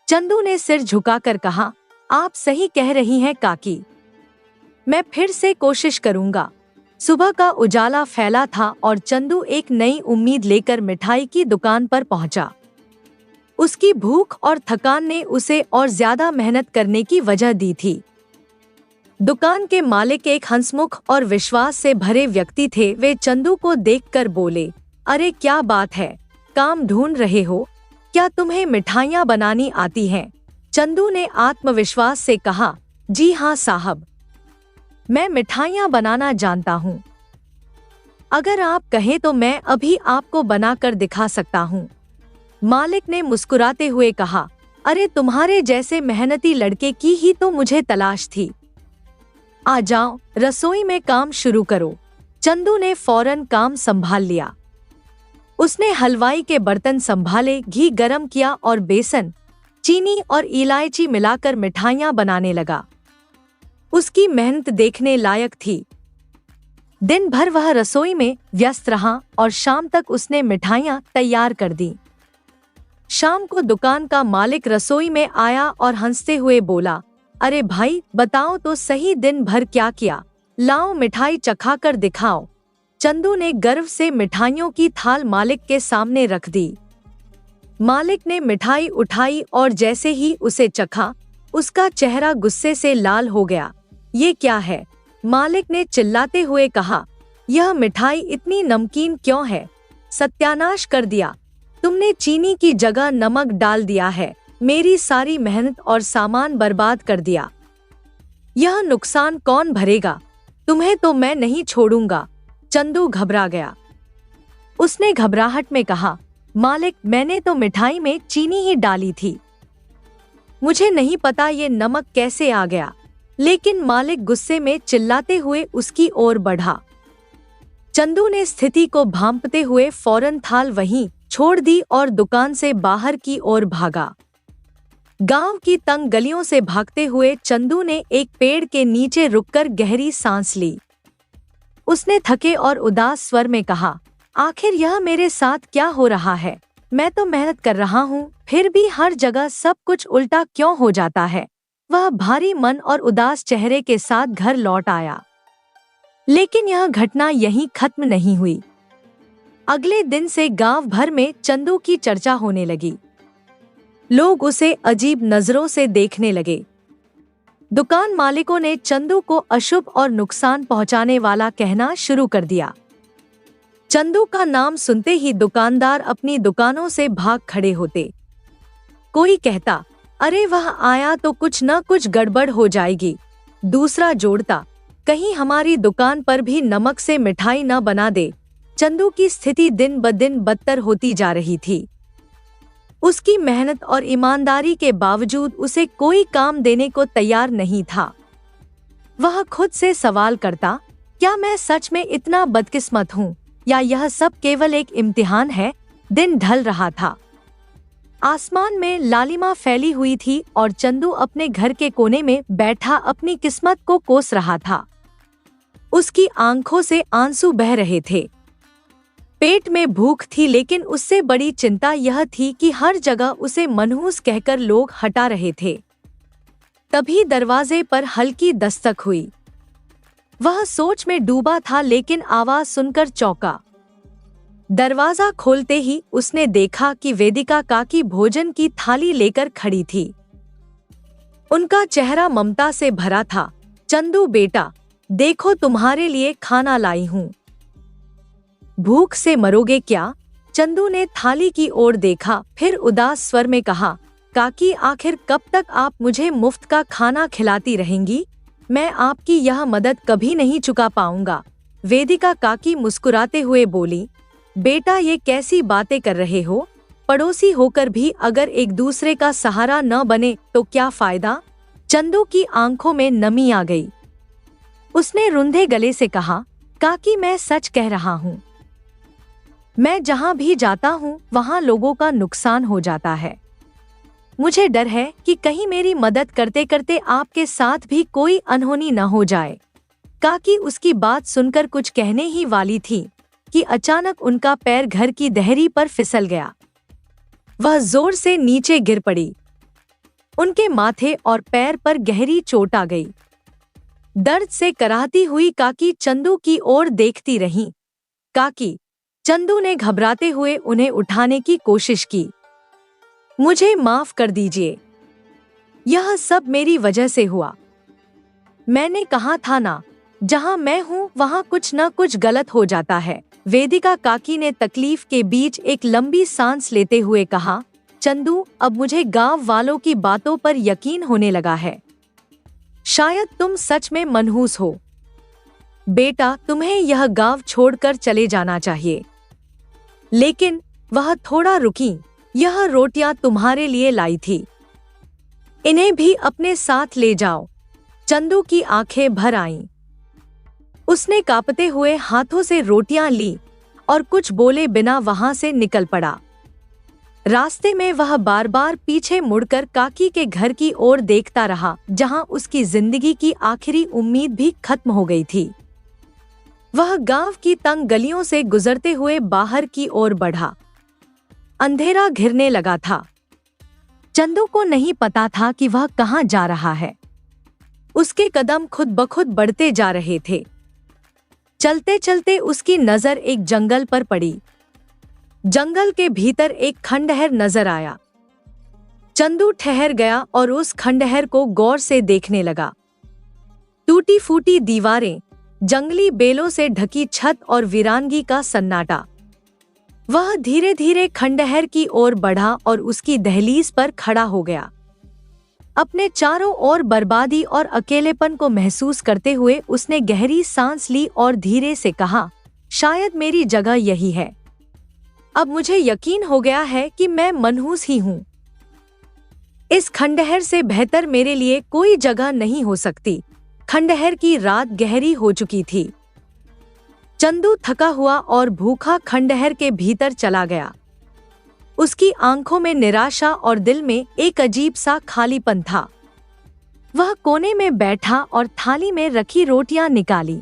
चंदू ने सिर झुकाकर कहा, आप सही कह रही हैं काकी। मैं फिर से कोशिश करूंगा। सुबह का उजाला फैला था और चंदू एक नई उम्मीद लेकर मिठाई की दुकान पर पहुंचा। उसकी भूख और थकान ने उसे और ज्यादा मेहनत करने की वजह दी थी। दुकान के मालिक एक हंसमुख और विश्वास से भरे व्यक्ति थे। वे चंदू को देखकर बोले, अरे क्या बात है, काम ढूंढ रहे हो? क्या तुम्हें मिठाइयाँ बनानी आती हैं? चंदू ने आत्मविश्वास से कहा, जी हाँ साहब, मैं मिठाइयाँ बनाना जानता हूँ। अगर आप कहें तो मैं अभी आपको बनाकर दिखा सकता हूँ। मालिक ने मुस्कुराते हुए कहा, अरे तुम्हारे जैसे मेहनती लड़के की ही तो मुझे तलाश थी। आ जाओ, रसोई में काम शुरू करो। चंदू ने फौरन काम संभाल लिया। उसने हलवाई के बर्तन संभाले, घी गरम किया और बेसन, चीनी और इलायची मिलाकर मिठाइयाँ बनाने लगा। उसकी मेहनत देखने लायक थी। दिन भर वह रसोई में व्यस्त रहा और शाम तक उसने मिठाइयाँ तैयार कर दी। शाम को दुकान का मालिक रसोई में आया और हंसते हुए बोला, अरे भाई, बताओ तो सही, दिन भर क्या किया? लाओ मिठाई चखा कर दिखाओ। चंदू ने गर्व से मिठाइयों की थाल मालिक के सामने रख दी। मालिक ने मिठाई उठाई और जैसे ही उसे चखा, उसका चेहरा गुस्से से लाल हो गया। ये क्या है? मालिक ने चिल्लाते हुए कहा, यह मिठाई इतनी नमकीन क्यों है? सत्यानाश कर दिया। तुमने चीनी की जगह नमक डाल दिया है। मेरी सारी मेहनत और सामान बर्बाद कर दिया। यह नुकसान कौन भरेगा? तुम्हें तो मैं नहीं छोड़ूंगा। चंदू घबरा गया। उसने घबराहट में कहा, मालिक, मैंने तो मिठाई में चीनी ही डाली थी। मुझे नहीं पता ये नमक कैसे आ गया। लेकिन मालिक गुस्से में चिल्लाते हुए उसकी ओर बढ़ा। चंदू ने स्थिति को भांपते हुए फौरन थाल वहीं छोड़ दी और दुकान से बाहर की ओर भागा। गांव की तंग गलियों से भागते हुए चंदू ने एक पेड़ के नीचे रुककर गहरी सांस ली। उसने थके और उदास स्वर में कहा, आखिर यह मेरे साथ क्या हो रहा है? मैं तो मेहनत कर रहा हूँ, फिर भी हर जगह सब कुछ उल्टा क्यों हो जाता है? वह भारी मन और उदास चेहरे के साथ घर लौट आया। लेकिन यह घटना यहीं खत्म नहीं हुई। अगले दिन से गांव भर में चंदू की चर्चा होने लगी। लोग उसे अजीब नजरों से देखने लगे। दुकान मालिकों ने चंदू को अशुभ और नुकसान पहुंचाने वाला कहना शुरू कर दिया। चंदू का नाम सुनते ही दुकानदार अपनी दुकानों से भाग खड़े होते। कोई कहता, अरे वह आया तो कुछ न कुछ गड़बड़ हो जाएगी। दूसरा जोड़ता, कहीं हमारी दुकान पर भी नमक से मिठाई न बना दे। चंदू की स्थिति दिन ब दिन बदतर होती जा रही थी। उसकी मेहनत और ईमानदारी के बावजूद उसे कोई काम देने को तैयार नहीं था। वह खुद से सवाल करता, क्या मैं सच में इतना बदकिस्मत हूँ या यह सब केवल एक इम्तिहान है? दिन ढल रहा था। आसमान में लालिमा फैली हुई थी और चंदू अपने घर के कोने में बैठा अपनी किस्मत को कोस रहा था। उसकी आंखों से आंसू बह रहे थे। पेट में भूख थी, लेकिन उससे बड़ी चिंता यह थी कि हर जगह उसे मनहूस कहकर लोग हटा रहे थे। तभी दरवाजे पर हल्की दस्तक हुई। वह सोच में डूबा था, लेकिन आवाज सुनकर चौंका। दरवाजा खोलते ही उसने देखा कि वेदिका काकी भोजन की थाली लेकर खड़ी थी। उनका चेहरा ममता से भरा था। चंदू बेटा, देखो तुम्हारे लिए खाना लाई हूँ। भूख से मरोगे क्या? चंदू ने थाली की ओर देखा, फिर उदास स्वर में कहा, काकी आखिर कब तक आप मुझे मुफ्त का खाना खिलाती रहेंगी? मैं आपकी यह मदद कभी नहीं चुका पाऊंगा। वेदिका काकी मुस्कुराते हुए बोली, बेटा ये कैसी बातें कर रहे हो? पड़ोसी होकर भी अगर एक दूसरे का सहारा न बने तो क्या फायदा? चंदू की आंखों में नमी आ गई। उसने रुंधे गले से कहा, काकी मैं सच कह रहा हूँ। मैं जहाँ भी जाता हूँ वहाँ लोगों का नुकसान हो जाता है। मुझे डर है कि कहीं मेरी मदद करते करते आपके साथ भी कोई अनहोनी न हो जाए। काकी उसकी बात सुनकर कुछ कहने ही वाली थी कि अचानक उनका पैर घर की दहरी पर फिसल गया। वह जोर से नीचे गिर पड़ी। उनके माथे और पैर पर गहरी चोट आ गई। दर्द से कराहती हुई काकी चंदू की ओर देखती रहीं। काकी, चंदू ने घबराते हुए उन्हें उठाने की कोशिश की। मुझे माफ कर दीजिए, यह सब मेरी वजह से हुआ। मैंने कहा था ना, जहां मैं हूं वहां कुछ न कुछ गलत हो जाता है। वेदिका काकी ने तकलीफ के बीच एक लंबी सांस लेते हुए कहा, चंदू अब मुझे गांव वालों की बातों पर यकीन होने लगा है। शायद तुम सच में मनहूस हो। बेटा तुम्हें यह गांव छोड़कर चले जाना चाहिए। लेकिन वह थोड़ा रुकी। यह रोटियां तुम्हारे लिए लाई थी, इन्हें भी अपने साथ ले जाओ। चंदू की आंखें भर आईं। उसने कांपते हुए हाथों से रोटियां ली और कुछ बोले बिना वहां से निकल पड़ा। रास्ते में वह बार बार पीछे मुड़कर काकी के घर की ओर देखता रहा, जहां उसकी जिंदगी की आखिरी उम्मीद भी खत्म हो गई थी। वह गांव की तंग गलियों से गुजरते हुए बाहर की ओर बढ़ा। अंधेरा घिरने लगा था। चंदू को नहीं पता था कि वह कहां जा रहा है। उसके कदम खुद ब खुद बढ़ते जा रहे थे। चलते चलते उसकी नजर एक जंगल पर पड़ी। जंगल के भीतर एक खंडहर नजर आया। चंदू ठहर गया और उस खंडहर को गौर से देखने लगा। टूटी फूटी दीवारें, जंगली बेलों से ढकी छत और वीरानगी का सन्नाटा। वह धीरे धीरे खंडहर की ओर बढ़ा और उसकी दहलीज पर खड़ा हो गया। अपने चारों ओर बर्बादी और अकेलेपन को महसूस करते हुए उसने गहरी सांस ली और धीरे से कहा, शायद मेरी जगह यही है। अब मुझे यकीन हो गया है कि मैं मनहूस ही हूँ। इस खंडहर से बेहतर मेरे लिए कोई जगह नहीं हो सकती। खंडहर की रात गहरी हो चुकी थी। चंदू थका हुआ और भूखा खंडहर के भीतर चला गया। उसकी आंखों में निराशा और दिल में एक अजीब सा खालीपन था। वह कोने में बैठा और थाली में रखी रोटियां निकाली।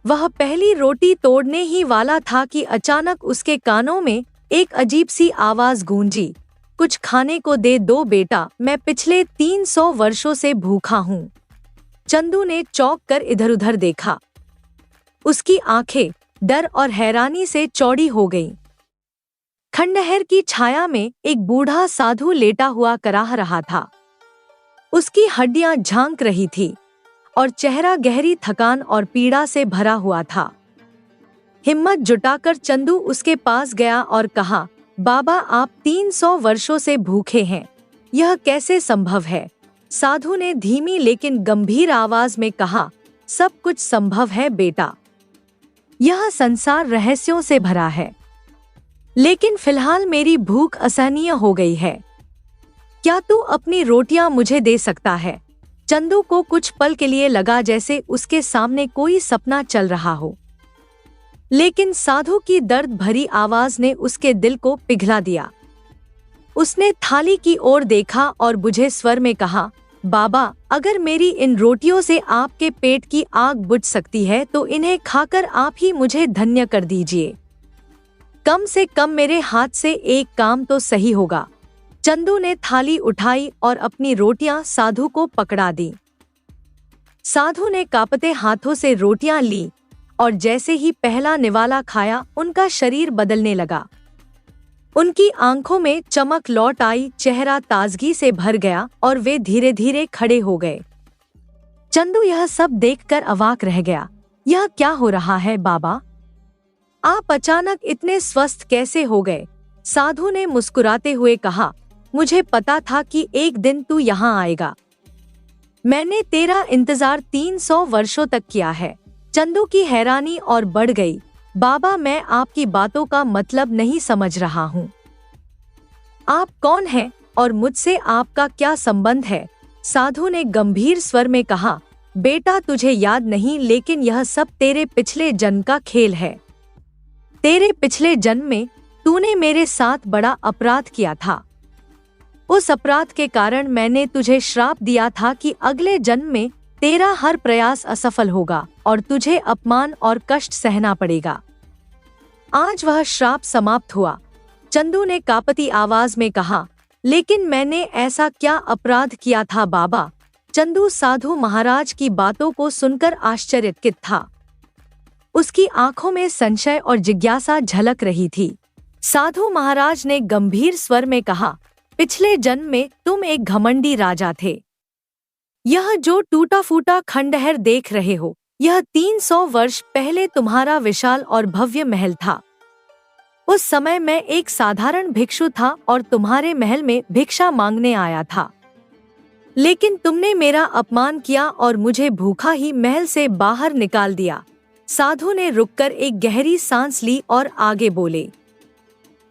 वह पहली रोटी तोड़ने ही वाला था कि अचानक उसके कानों में एक अजीब सी आवाज गूंजी, कुछ खाने को दे दो बेटा, मैं पिछले 300 वर्षों से भूखा हूँ। चंदू ने चौंक कर इधर उधर देखा। उसकी आंखें डर और हैरानी से चौड़ी हो गईं। खंडहर की छाया में एक बूढ़ा साधु लेटा हुआ कराह रहा था। उसकी हड्डियां झांक रही थी और चेहरा गहरी थकान और पीड़ा से भरा हुआ था। हिम्मत जुटाकर चंदू उसके पास गया और कहा, बाबा आप 300 वर्षों से भूखे हैं, यह कैसे संभव है? साधु ने धीमी लेकिन गंभीर आवाज में कहा, सब कुछ संभव है बेटा। यह संसार रहस्यों से भरा है, लेकिन फिलहाल मेरी भूख असहनीय हो गई है। क्या तू अपनी रोटियां मुझे दे सकता है? चंदू को कुछ पल के लिए लगा जैसे उसके सामने कोई सपना चल रहा हो, लेकिन साधु की दर्द भरी आवाज ने उसके दिल को पिघला दिया। उसने थाली की ओर देखा और बुझे स्वर में कहा, बाबा अगर मेरी इन रोटियों से आपके पेट की आग बुझ सकती है तो इन्हें खाकर आप ही मुझे धन्य कर दीजिए। कम से कम मेरे हाथ से एक काम तो सही होगा। चंदू ने थाली उठाई और अपनी रोटियां साधु को पकड़ा दी। साधु ने कांपते हाथों से रोटियां ली और जैसे ही पहला निवाला खाया उनका शरीर बदलने लगा। उनकी आंखों में चमक लौट आई, चेहरा ताजगी से भर गया और वे धीरे धीरे खड़े हो गए। चंदू यह सब देखकर अवाक रह गया। यह क्या हो रहा है बाबा? आप अचानक इतने स्वस्थ कैसे हो गए? साधु ने मुस्कुराते हुए कहा, मुझे पता था कि एक दिन तू यहाँ आएगा। मैंने तेरा इंतजार 300 वर्षों तक किया है। चंदू की हैरानी और बढ़ गई। बाबा, मैं आपकी बातों का मतलब नहीं समझ रहा हूँ। आप कौन हैं और मुझसे आपका क्या संबंध है? साधु ने गंभीर स्वर में कहा, बेटा तुझे याद नहीं, लेकिन यह सब तेरे पिछले जन्म का खेल है। तेरे पिछले जन्म में तूने मेरे साथ बड़ा अपराध किया था। उस अपराध के कारण मैंने तुझे श्राप दिया था कि अगले जन्म में तेरा हर प्रयास असफल होगा और तुझे अपमान और कष्ट सहना पड़ेगा। आज वह श्राप समाप्त हुआ। चंदू ने कांपती आवाज में कहा, लेकिन मैंने ऐसा क्या अपराध किया था बाबा? चंदू साधु महाराज की बातों को सुनकर आश्चर्यचकित था। उसकी आंखों में संशय और जिज्ञासा झलक रही थी। साधु महाराज ने गंभीर स्वर में कहा, पिछले जन्म में तुम एक घमंडी राजा थे। यह जो टूटा फूटा खंडहर देख रहे हो, यह 300 वर्ष पहले तुम्हारा विशाल और भव्य महल था। उस समय मैं एक साधारण भिक्षु था और तुम्हारे महल में भिक्षा मांगने आया था, लेकिन तुमने मेरा अपमान किया और मुझे भूखा ही महल से बाहर निकाल दिया। साधु ने रुककर एक गहरी सांस ली और आगे बोले,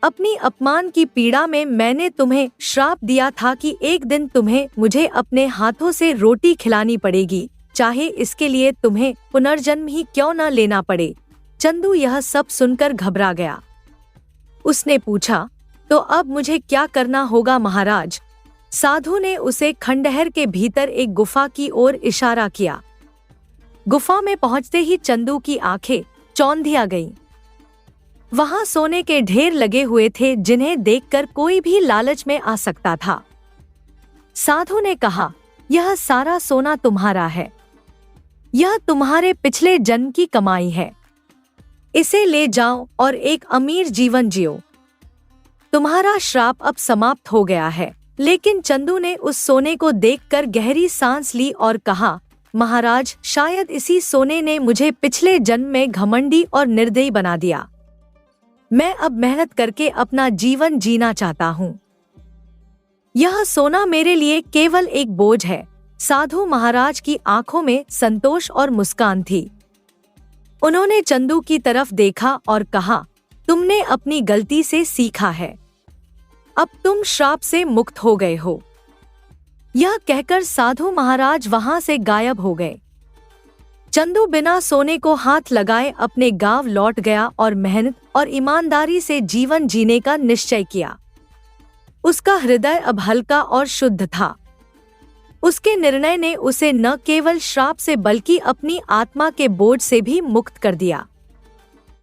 अपनी अपमान की पीड़ा में मैंने तुम्हें श्राप दिया था कि एक दिन तुम्हें मुझे अपने हाथों से रोटी खिलानी पड़ेगी, चाहे इसके लिए तुम्हें पुनर्जन्म ही क्यों न लेना पड़े। चंदू यह सब सुनकर घबरा गया। उसने पूछा, तो अब मुझे क्या करना होगा महाराज? साधु ने उसे खंडहर के भीतर एक गुफा की ओर इशारा किया। गुफा में पहुंचते ही चंदू की आंखें चौंधिया गईं। वहां सोने के ढेर लगे हुए थे जिन्हें देखकर कोई भी लालच में आ सकता था। साधु ने कहा, यह सारा सोना तुम्हारा है। यह तुम्हारे पिछले जन्म की कमाई है। इसे ले जाओ और एक अमीर जीवन जियो। तुम्हारा श्राप अब समाप्त हो गया है। लेकिन चंदू ने उस सोने को देखकर गहरी सांस ली और कहा, महाराज, शायद इसी सोने ने मुझे पिछले जन्म में घमंडी और निर्दयी बना दिया। मैं अब मेहनत करके अपना जीवन जीना चाहता हूँ। यह सोना मेरे लिए केवल एक बोझ है। साधु महाराज की आंखों में संतोष और मुस्कान थी। उन्होंने चंदू की तरफ देखा और कहा, तुमने अपनी गलती से सीखा है। अब तुम श्राप से मुक्त हो गए हो। यह कहकर साधु महाराज वहां से गायब हो गए। चंदू बिना सोने को हाथ लगाए अपने गांव लौट गया और मेहनत और ईमानदारी से जीवन जीने का निश्चय किया। उसका हृदय अब हल्का और शुद्ध था। उसके निर्णय ने उसे न केवल श्राप से बल्कि अपनी आत्मा के बोझ से भी मुक्त कर दिया।